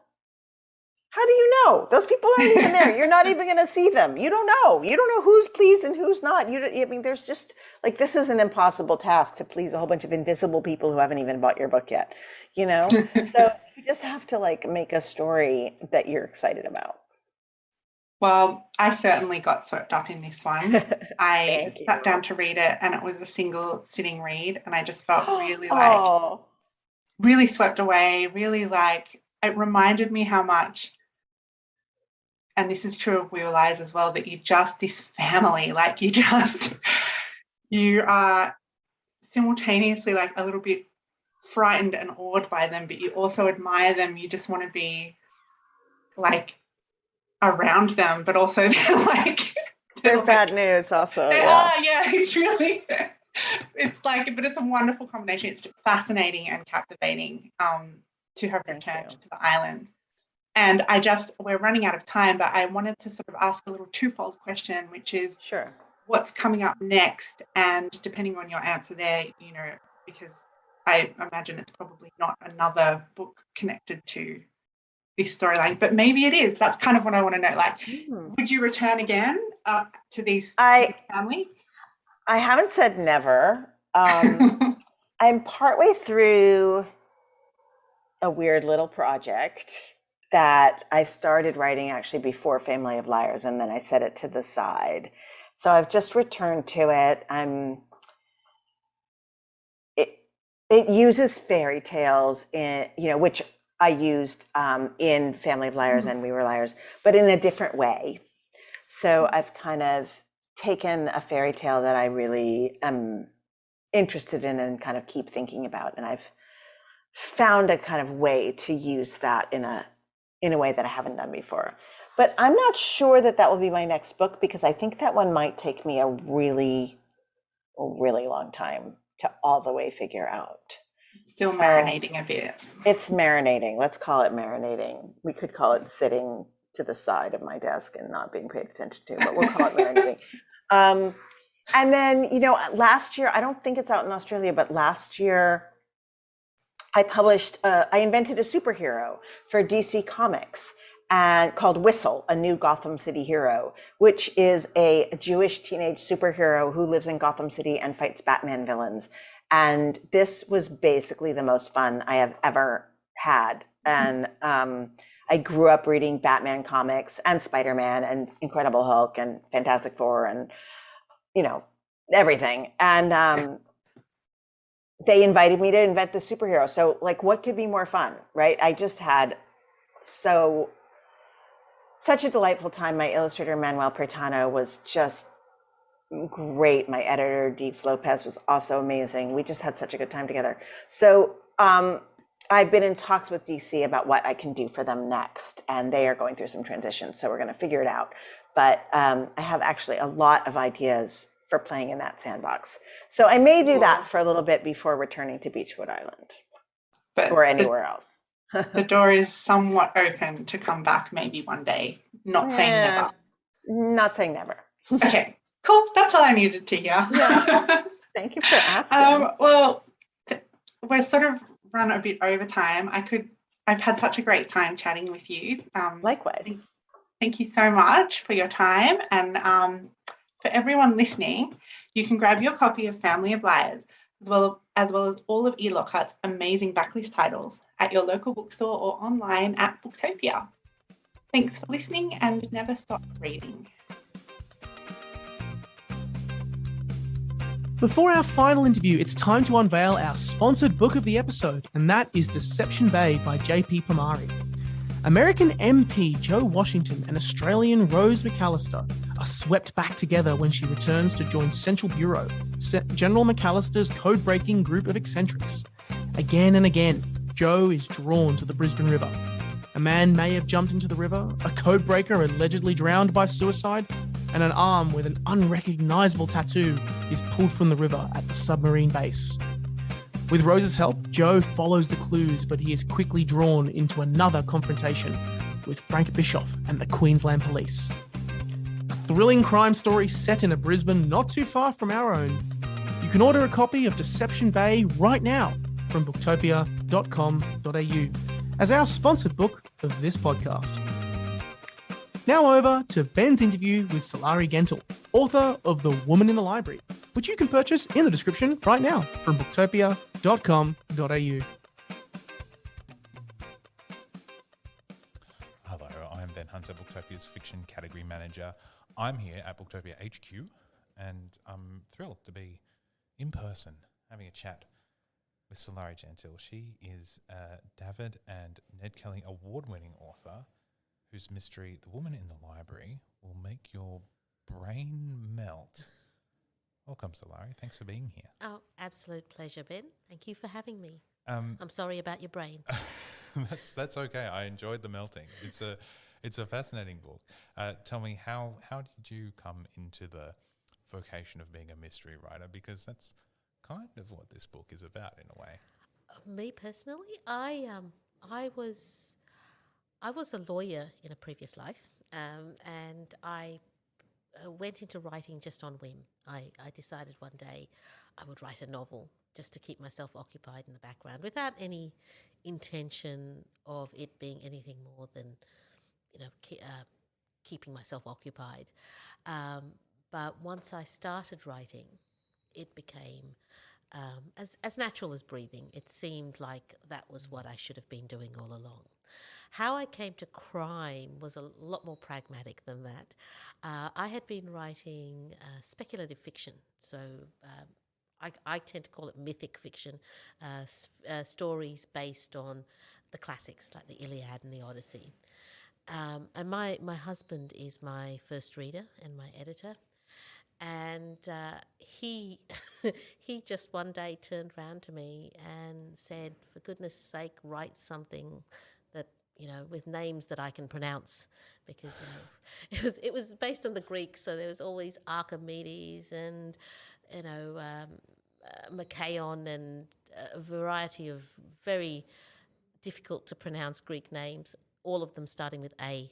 How do you know? Those people aren't even there. You're not even going to see them. You don't know. You don't know who's pleased and who's not. There's just like, this is an impossible task to please a whole bunch of invisible people who haven't even bought your book yet. So you just have to like make a story that you're excited about. Well, I certainly got swept up in this one. I sat down to read it, and it was a single sitting read, and I just felt really swept away, really like, it reminded me how much, and this is true of We Were Liars as well, that this family, like you are simultaneously like a little bit frightened and awed by them, but you also admire them. You just want to be like around them, but also they're bad news also. It's really, it's like, but it's a wonderful combination. It's fascinating and captivating to have returned to the island. And we're running out of time, but I wanted to sort of ask a little twofold question, which is, sure, what's coming up next? And depending on your answer there, because I imagine it's probably not another book connected to this storyline, but maybe it is. That's kind of what I want to know. Like, would you return again to this family? I haven't said never. I'm partway through a weird little project that I started writing actually before Family of Liars, and then I set it to the side. So I've just returned to it. It uses fairy tales which I used in Family of Liars and We Were Liars, but in a different way. So I've kind of taken a fairy tale that I really am interested in and kind of keep thinking about, and I've found a kind of way to use that in a way that I haven't done before. But I'm not sure that will be my next book, because I think that one might take me a really long time to all the way figure out. Still marinating a bit. It's marinating. Let's call it marinating. We could call it sitting to the side of my desk and not being paid attention to, but we'll call it marinating. And then, last year, I don't think it's out in Australia, but last year I invented a superhero for DC Comics and called Whistle, a new Gotham City hero, which is a Jewish teenage superhero who lives in Gotham City and fights Batman villains. And this was basically the most fun I have ever had. And I grew up reading Batman comics and Spider-Man and Incredible Hulk and Fantastic Four and, everything. And they invited me to invent the superhero. So what could be more fun, right? I just had such a delightful time. My illustrator, Manuel Pretano, was just great. My editor, Deeks Lopez, was also amazing. We just had such a good time together. So I've been in talks with DC about what I can do for them next, and they are going through some transitions, so we're going to figure it out. But I have actually a lot of ideas for playing in that sandbox. So I may do that for a little bit before returning to Beechwood Island or anywhere else. The door is somewhat open to come back maybe one day. Not saying never. Not saying never. Okay, cool. That's all I needed to hear. Yeah. Thank you for asking. We're sort of run a bit over time. I've had such a great time chatting with you. Likewise. Thank you so much for your time. And for everyone listening, you can grab your copy of Family of Liars, as well as all of E. Lockhart's amazing backlist titles at your local bookstore or online at Booktopia. Thanks for listening, and never stop reading. Before our final interview, it's time to unveil our sponsored book of the episode, and that is Deception Bay by J.P. Plumari. American MP Joe Washington and Australian Rose McAllister are swept back together when she returns to join Central Bureau, General McAllister's code-breaking group of eccentrics. Again and again, Joe is drawn to the Brisbane River. A man may have jumped into the river, a codebreaker allegedly drowned by suicide, and an arm with an unrecognisable tattoo is pulled from the river at the submarine base. With Rose's help, Joe follows the clues, but he is quickly drawn into another confrontation with Frank Bischoff and the Queensland Police. A thrilling crime story set in a Brisbane not too far from our own. You can order a copy of Deception Bay right now from booktopia.com.au as our sponsored book of this podcast. Now over to Ben's interview with Sulari Gentil, author of The Woman in the Library, which you can purchase in the description right now from booktopia.com.au. Hello, I'm Ben Hunter, Booktopia's fiction category manager. I'm here at Booktopia HQ, and I'm thrilled to be in person having a chat with Sulari Gentil. She is a David and Ned Kelly award-winning author whose mystery, The Woman in the Library, will make your brain melt. Welcome, Sulari. Thanks for being here. Oh, absolute pleasure, Ben. Thank you for having me. I'm sorry about your brain. That's okay. I enjoyed the melting. It's a fascinating book. Tell me, how did you come into the vocation of being a mystery writer? Because that's kind of what this book is about in a way. Me personally, I was a lawyer in a previous life, and I went into writing just on whim. I decided one day I would write a novel just to keep myself occupied in the background without any intention of it being anything more than, keeping myself occupied. But once I started writing, it became as natural as breathing. It seemed like that was what I should have been doing all along. How I came to crime was a lot more pragmatic than that. I had been writing speculative fiction, so I tend to call it mythic fiction, stories based on the classics like the Iliad and the Odyssey. And my husband is my first reader and my editor. And he just one day turned around to me and said, for goodness sake, write something that, with names that I can pronounce, because, it was based on the Greek, so there was always Archimedes and, McKayon and a variety of very difficult to pronounce Greek names, all of them starting with A.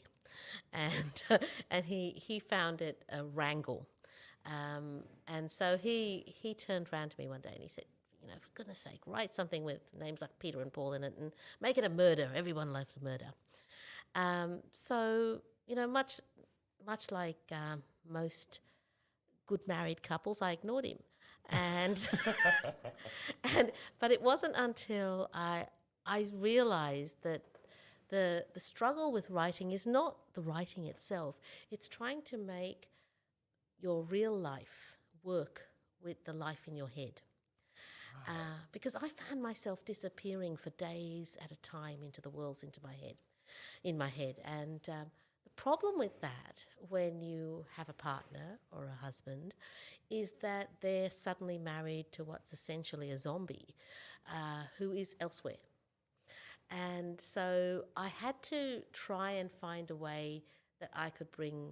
And and he found it a wrangle. And so he turned around to me one day and he said, for goodness sake, write something with names like Peter and Paul in it and make it a murder. Everyone loves a murder. So, much like most good married couples, I ignored him. And, but it wasn't until I realized that the struggle with writing is not the writing itself. It's trying to make your real life work with the life in your head. Because I found myself disappearing for days at a time into the worlds in my head. And the problem with that, when you have a partner or a husband, is that they're suddenly married to what's essentially a zombie who is elsewhere. And so I had to try and find a way that I could bring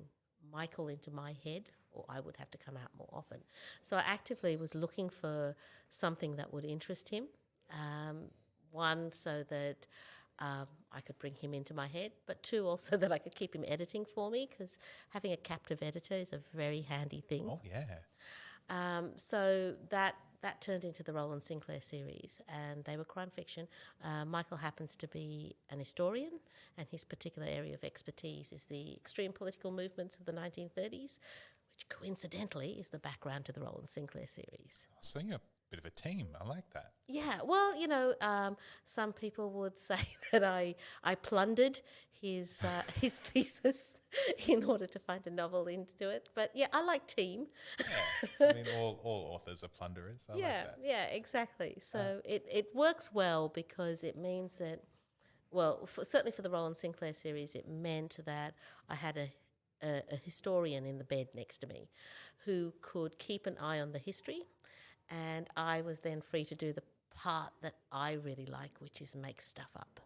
Michael into my head, or I would have to come out more often. So I actively was looking for something that would interest him. One, so that I could bring him into my head, but two, also that I could keep him editing for me, because having a captive editor is a very handy thing. Oh, yeah. So that turned into the Roland Sinclair series, and they were crime fiction. Michael happens to be an historian, and his particular area of expertise is the extreme political movements of the 1930s, which coincidentally is the background to the Roland Sinclair series. So you're a bit of a team. I like that. Yeah, well, some people would say that I plundered his thesis in order to find a novel into it. But yeah, I like team. Yeah. I mean, all authors are plunderers. I like that. Yeah, exactly. So it works well because it means that, well, certainly for the Roland Sinclair series, it meant that I had a historian in the bed next to me who could keep an eye on the history, and I was then free to do the part that I really like, which is make stuff up.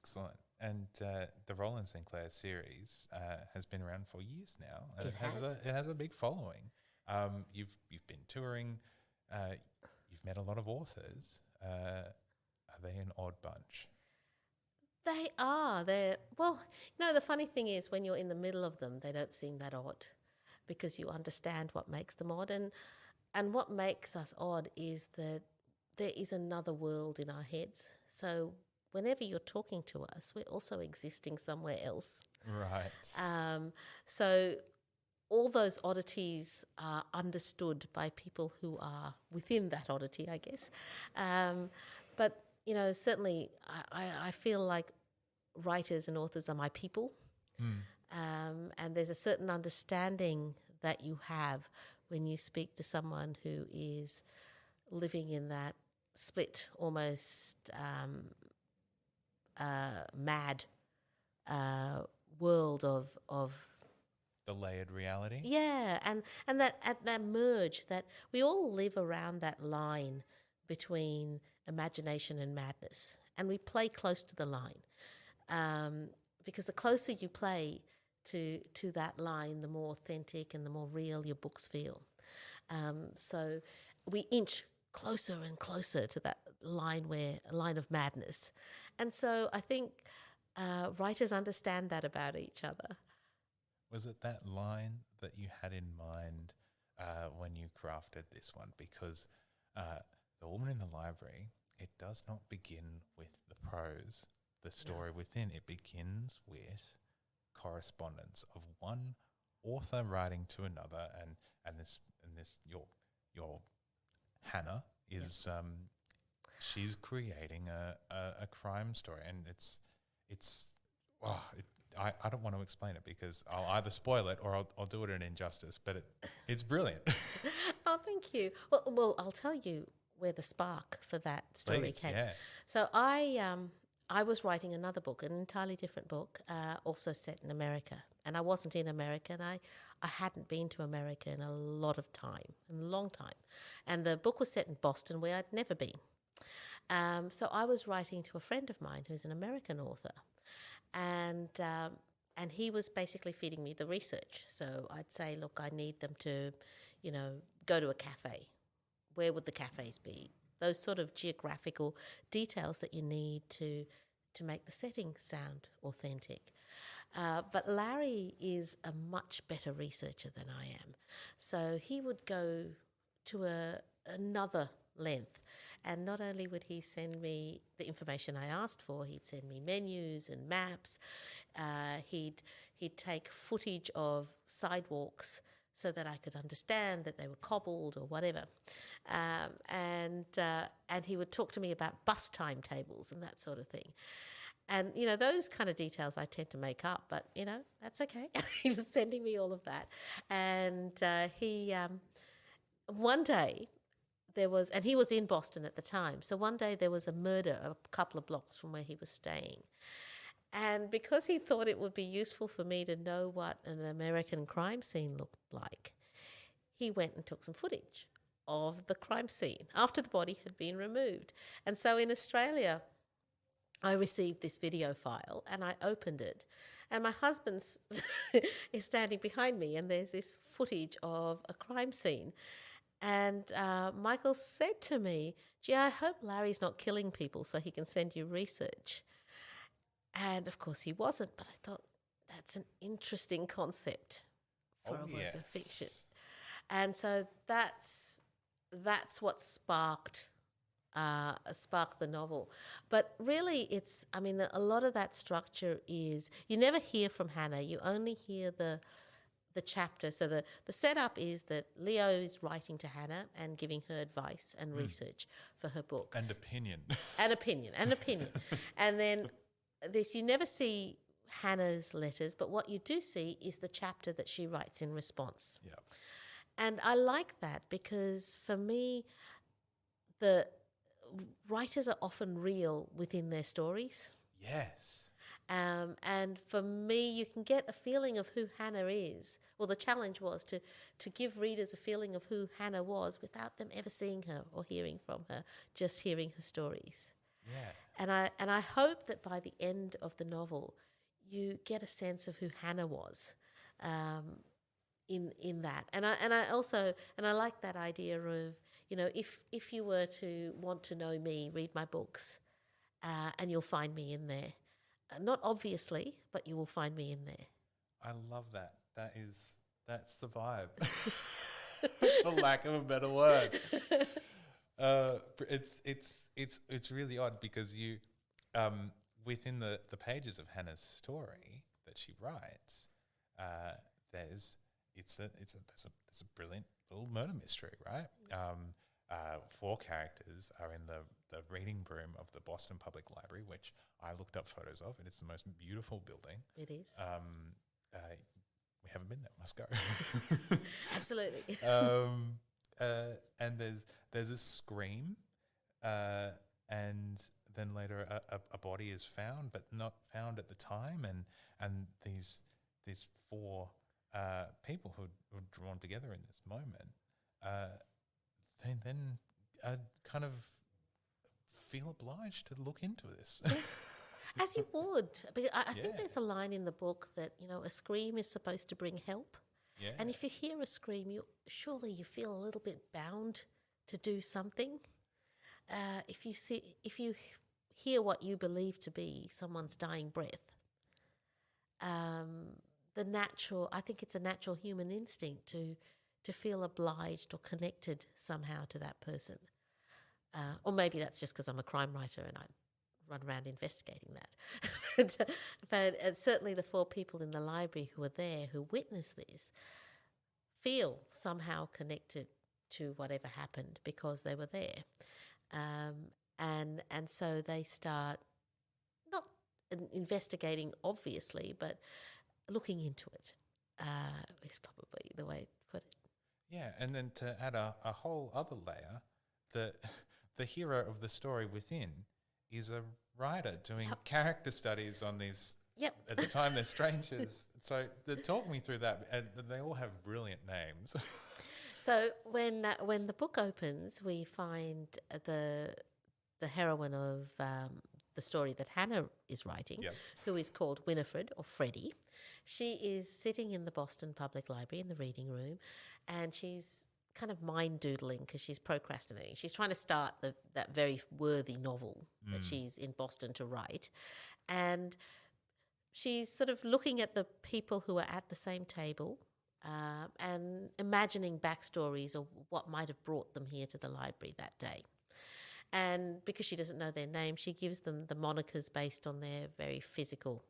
Excellent. And the Roland Sinclair series has been around for years now, and it has a big following. You've been touring. You've met a lot of authors. Are they an odd bunch? They are. The funny thing is when you're in the middle of them, they don't seem that odd because you understand what makes them odd. And what makes us odd is that there is another world in our heads. So whenever you're talking to us, we're also existing somewhere else. Right. So all those oddities are understood by people who are within that oddity, I guess. But certainly I feel like writers and authors are my people. And there's a certain understanding that you have when you speak to someone who is living in that split, almost mad world of the layered reality. Yeah, and that at that merge that we all live around that line between imagination and madness, and we play close to the line, because the closer you play to that line, the more authentic and the more real your books feel. So we inch closer and closer to that line of madness, and so I think writers understand that about each other. Was it that line that you had in mind when you crafted this one? Because The Woman in the Library, it does not begin with the prose, the story within. It begins with correspondence of one author writing to another, and this your Hannah is she's creating a crime story, and I don't want to explain it because I'll either spoil it or I'll do it an injustice, but it's brilliant. Oh, thank you. Well, I'll tell you where the spark for that story came. Yeah. So I was writing another book, an entirely different book, also set in America, and I wasn't in America, and I hadn't been to America in a long time, and the book was set in Boston, where I'd never been. So I was writing to a friend of mine who's an American author, and he was basically feeding me the research. So I'd say, look, I need them to, go to a cafe. where would the cafes be? Those sort of geographical details that you need to make the setting sound authentic. But Larry is a much better researcher than I am. So he would go to another length. And not only would he send me the information I asked for, he'd send me menus and maps. He'd take footage of sidewalks so that I could understand that they were cobbled or whatever. And he would talk to me about bus timetables and that sort of thing. And, those kind of details I tend to make up, but, that's okay. He was sending me all of that. And one day and he was in Boston at the time, so one day there was a murder a couple of blocks from where he was staying. And because he thought it would be useful for me to know what an American crime scene looked like, he went and took some footage of the crime scene after the body had been removed. And so in Australia, I received this video file and I opened it, and my husband is standing behind me, and there's this footage of a crime scene. And Michael said to me, "Gee, I hope Larry's not killing people so he can send you research." And of course he wasn't, but I thought that's an interesting concept for a work of fiction. And so that's what sparked the novel. But really a lot of that structure is, you never hear from Hannah, you only hear the chapter. So the setup is that Leo is writing to Hannah and giving her advice and research for her book. And opinion. And opinion. And then you never see Hannah's letters, but what you do see is the chapter that she writes in response. Yeah. And I like that because for me, the writers are often real within their stories. Yes. And for me, you can get a feeling of who Hannah is. Well, the challenge was to give readers a feeling of who Hannah was without them ever seeing her or hearing from her, just hearing her stories. Yeah. And I hope that by the end of the novel, you get a sense of who Hannah was in that. And I like that idea of, if you were to want to know me, read my books, and you'll find me in there. Not obviously, but you will find me in there. I love that. That's the vibe, for lack of a better word. It's really odd because you, within the pages of Hannah's story that she writes, there's a brilliant little murder mystery, right? 4 characters are in the reading room of the Boston Public Library, which I looked up photos of, and it's the most beautiful building. It is. We haven't been there. Must go. Absolutely. And there's a scream, and then later a body is found, but not found at the time, and these 4 people who are drawn together in this moment, they then kind of feel obliged to look into this. Yes. As you would. Because I think there's a line in the book that, a scream is supposed to bring help. Yeah. And if you hear a scream, you feel a little bit bound to do something. If you hear what you believe to be someone's dying breath, I think it's a natural human instinct to feel obliged or connected somehow to that person. Or maybe that's just because I'm a crime writer and I run around investigating that. but certainly the 4 people in the library who were there, who witnessed this, feel somehow connected to whatever happened because they were there. And so they start not investigating, obviously, but looking into it is probably the way to put it. Yeah, and then to add a whole other layer, the hero of the story within is a writer doing character studies on these. Yep. At the time, they're strangers. So talk me through that. And they all have brilliant names. So when the book opens, we find the heroine of the story that Hannah is writing, who is called Winifred or Freddie. She is sitting in the Boston Public Library in the reading room, and she's kind of mind doodling because she's procrastinating. She's trying to start that very worthy novel that she's in Boston to write. And she's sort of looking at the people who are at the same table and imagining backstories or what might have brought them here to the library that day. And because she doesn't know their name, she gives them the monikers based on their very physical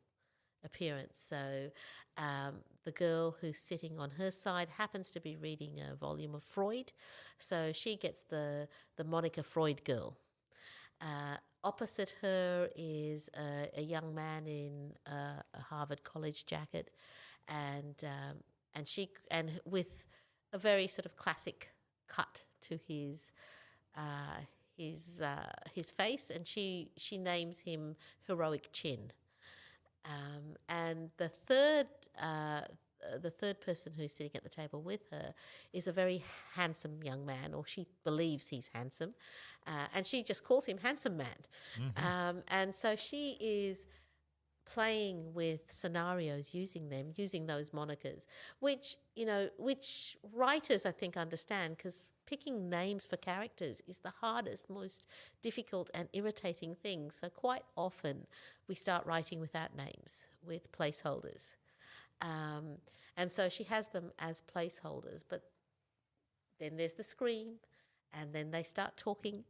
appearance. So the girl who's sitting on her side happens to be reading a volume of Freud, so she gets the moniker Freud Girl. Opposite her is a young man in a Harvard College jacket, and with a very sort of classic cut to his face, and she names him Heroic Chin. And the third person who's sitting at the table with her is a very handsome young man, or she believes he's handsome, and she just calls him Handsome Man. Mm-hmm. And so she is playing with scenarios using those monikers, which writers I think understand, because picking names for characters is the hardest, most difficult and irritating thing. So quite often we start writing without names, with placeholders. And so she has them as placeholders, but then there's the scream, and then they start talking,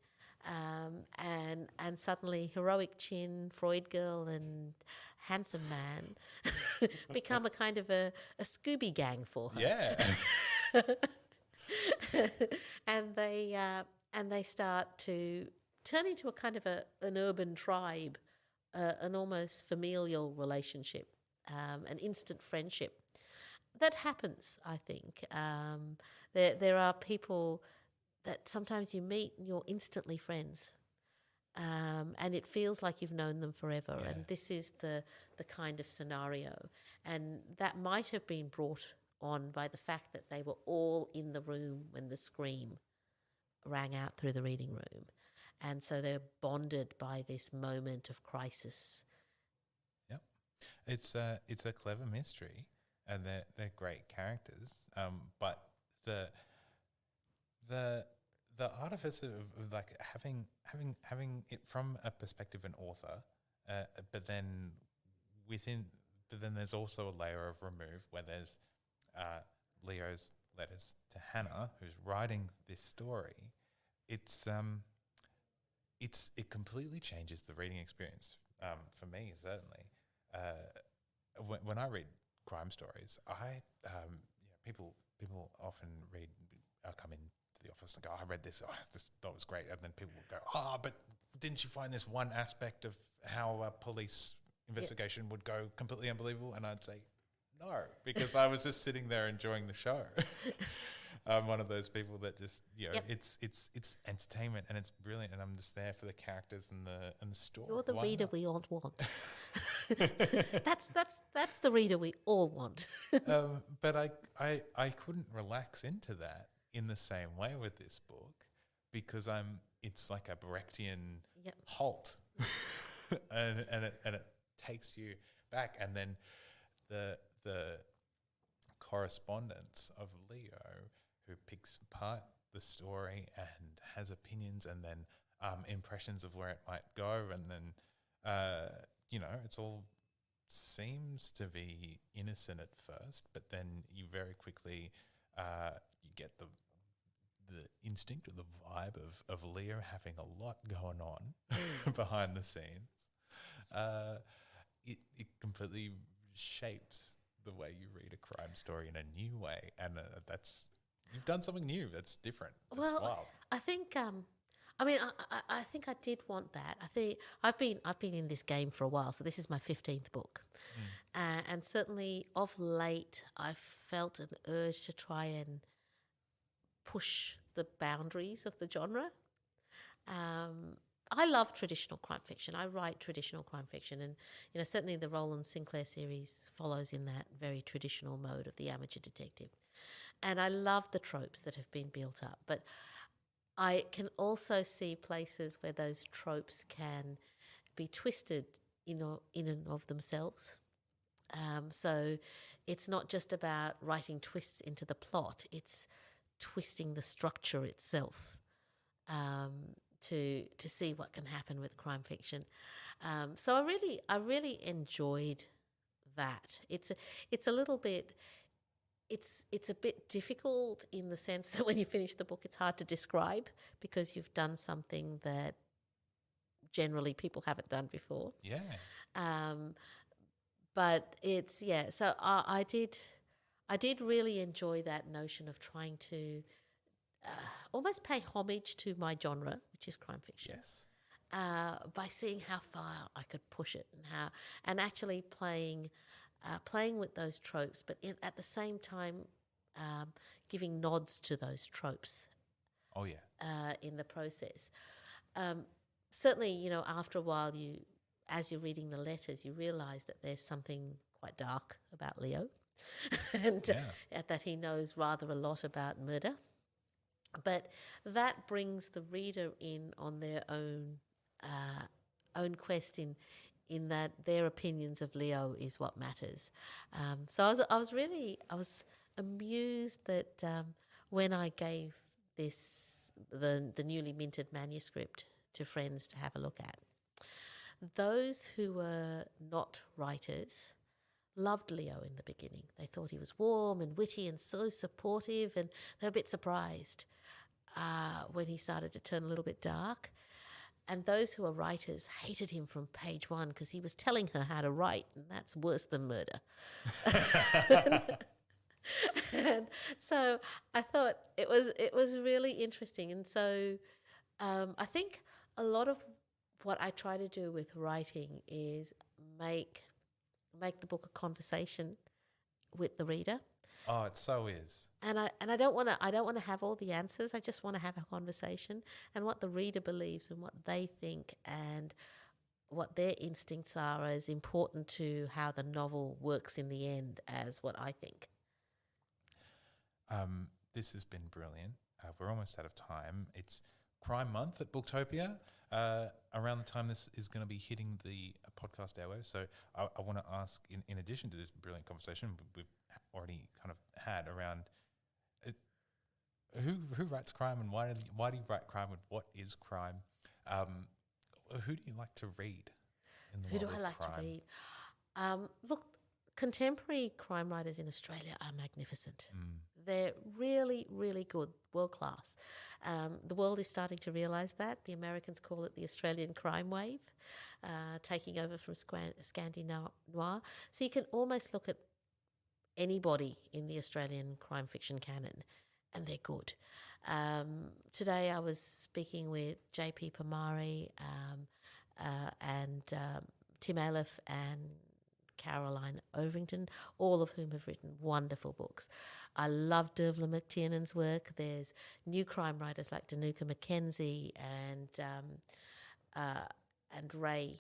and suddenly Heroic Chin, Freud Girl, and Handsome Man become a kind of a Scooby gang for her. Yeah. And they start to turn into a kind of an urban tribe, an almost familial relationship, an instant friendship. That happens, I think. There are people that sometimes you meet and you're instantly friends, and it feels like you've known them forever. Yeah. And this is the kind of scenario, and that might have been brought on by the fact that they were all in the room when the scream rang out through the reading room, and so they're bonded by this moment of crisis. Yep, it's a clever mystery, and they're great characters. But the artifice of like having it from a perspective of an author, but then there's also a layer of remove where there's Leo's letters to Hannah, who's writing this story. It completely changes the reading experience for me, certainly. When I read crime stories, people often read. I come into the office and go, "I read this. That was great," and then people will go, but didn't you find this one aspect of how a police investigation would go completely unbelievable?" And I'd say, no, because I was just sitting there enjoying the show. I'm one of those people that just, it's entertainment and it's brilliant, and I'm just there for the characters and the story. You're the reader we all want. That's the reader we all want. But I couldn't relax into that in the same way with this book, because it's like a Brechtian halt, and it takes you back, and then the correspondence of Leo, who picks apart the story and has opinions, and then impressions of where it might go, and then it's all seems to be innocent at first, but then you very quickly you get the instinct or the vibe of Leo having a lot going on behind the scenes. It completely shapes the way you read a crime story in a new way, and you've done something new that's different. That's wild. I think I think I did want that. I think I've been in this game for a while, so this is my 15th book, and certainly of late I've felt an urge to try and push the boundaries of the genre. I love traditional crime fiction. I write traditional crime fiction, and certainly the Roland Sinclair series follows in that very traditional mode of the amateur detective. And I love the tropes that have been built up, but I can also see places where those tropes can be twisted in and of themselves. So it's not just about writing twists into the plot. It's twisting the structure itself to see what can happen with crime fiction. So I really enjoyed that. It's a little bit. It's a bit difficult in the sense that when you finish the book, it's hard to describe because you've done something that generally people haven't done before. Yeah. But it's So I did really enjoy that notion of trying to almost pay homage to my genre, which is crime fiction. Yes. By seeing how far I could push it and actually playing with those tropes, but at the same time giving nods to those tropes. Oh yeah. In the process. Certainly, after a while, as you're reading the letters, you realise that there's something quite dark about Leo, and that he knows rather a lot about murder. But that brings the reader in on their own quest in that their opinions of Leo is what matters. So I was amused that when I gave the newly minted manuscript to friends to have a look at, those who were not writers loved Leo in the beginning. They thought he was warm and witty and so supportive, and they were a bit surprised when he started to turn a little bit dark. And those who are writers hated him from page one because he was telling her how to write, and that's worse than murder. And so I thought it was really interesting. And so I think a lot of what I try to do with writing is make the book a conversation with the reader. Oh, it so is. And I don't want to have all the answers. I just want to have a conversation, and what the reader believes and what they think and what their instincts are is important to how the novel works in the end as what I think. This has been brilliant. We're almost out of time. It's Crime Month at Booktopia. Around the time this is going to be hitting the podcast airwaves. So I want to ask, in addition to this brilliant conversation we've already kind of had around who writes crime and why do you write crime and what is crime? Who do you like to read in the Who do world I of like crime? to read? Look, contemporary crime writers in Australia are magnificent. They're really, really good, world class. The world is starting to realise that. The Americans call it the Australian crime wave, taking over from Scandinavian noir. So you can almost look at anybody in the Australian crime fiction canon, and they're good. Today I was speaking with J.P. Pomari and Tim Aleph and Caroline Overington, all of whom have written wonderful books. I love Dervla McTiernan's work. There's new crime writers like Danuka McKenzie and Ray.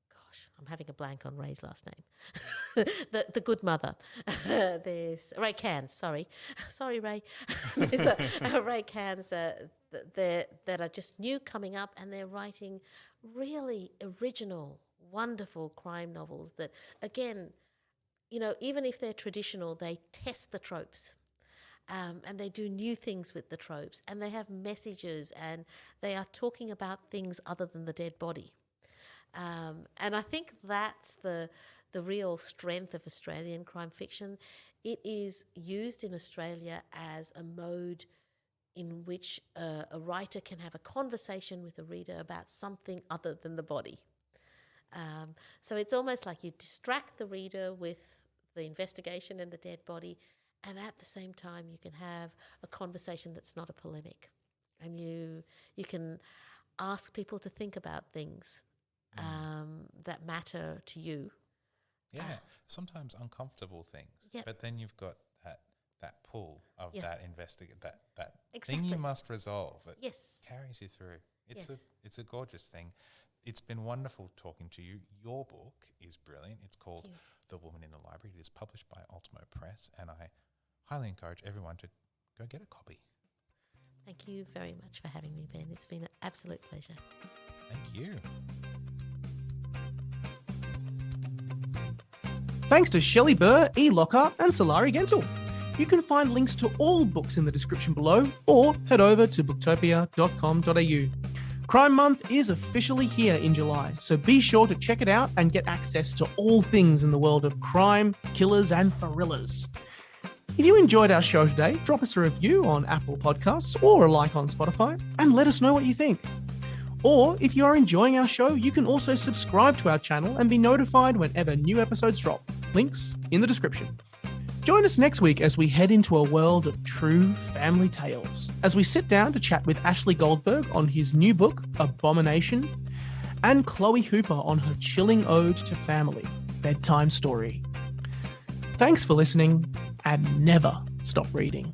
Gosh, I'm having a blank on Ray's last name. the good mother. There's Ray Cairns. Sorry, Ray. There's Ray Cairns that are just new coming up, and they're writing really original, wonderful crime novels that, again, even if they're traditional, they test the tropes. And they do new things with the tropes, and they have messages, and they are talking about things other than the dead body. And I think that's the real strength of Australian crime fiction. It is used in Australia as a mode in which a writer can have a conversation with a reader about something other than the body. So it's almost like you distract the reader with the investigation and the dead body, and at the same time you can have a conversation that's not a polemic, and you can ask people to think about things that matter to you. Yeah, sometimes uncomfortable things. Yep. But then you've got that pull of Yep. that that Exactly. thing you must resolve. It Yes. carries you through. Yes. It's a gorgeous thing. It's been wonderful talking to you. Your book is brilliant. It's called Thank you. The Woman in the Library. It is published by Ultimo Press, and I highly encourage everyone to go get a copy. Thank you very much for having me, Ben. It's been an absolute pleasure. Thank you. Thanks to Shelley Burr, Lockhart and Sulari Gentil. You can find links to all books in the description below or head over to booktopia.com.au. Crime Month is officially here in July, so be sure to check it out and get access to all things in the world of crime, killers, and thrillers. If you enjoyed our show today, drop us a review on Apple Podcasts or a like on Spotify and let us know what you think. Or if you are enjoying our show, you can also subscribe to our channel and be notified whenever new episodes drop. Links in the description. Join us next week as we head into a world of true family tales, as we sit down to chat with Ashley Goldberg on his new book, Abomination, and Chloe Hooper on her chilling ode to family, Bedtime Story. Thanks for listening, and never stop reading.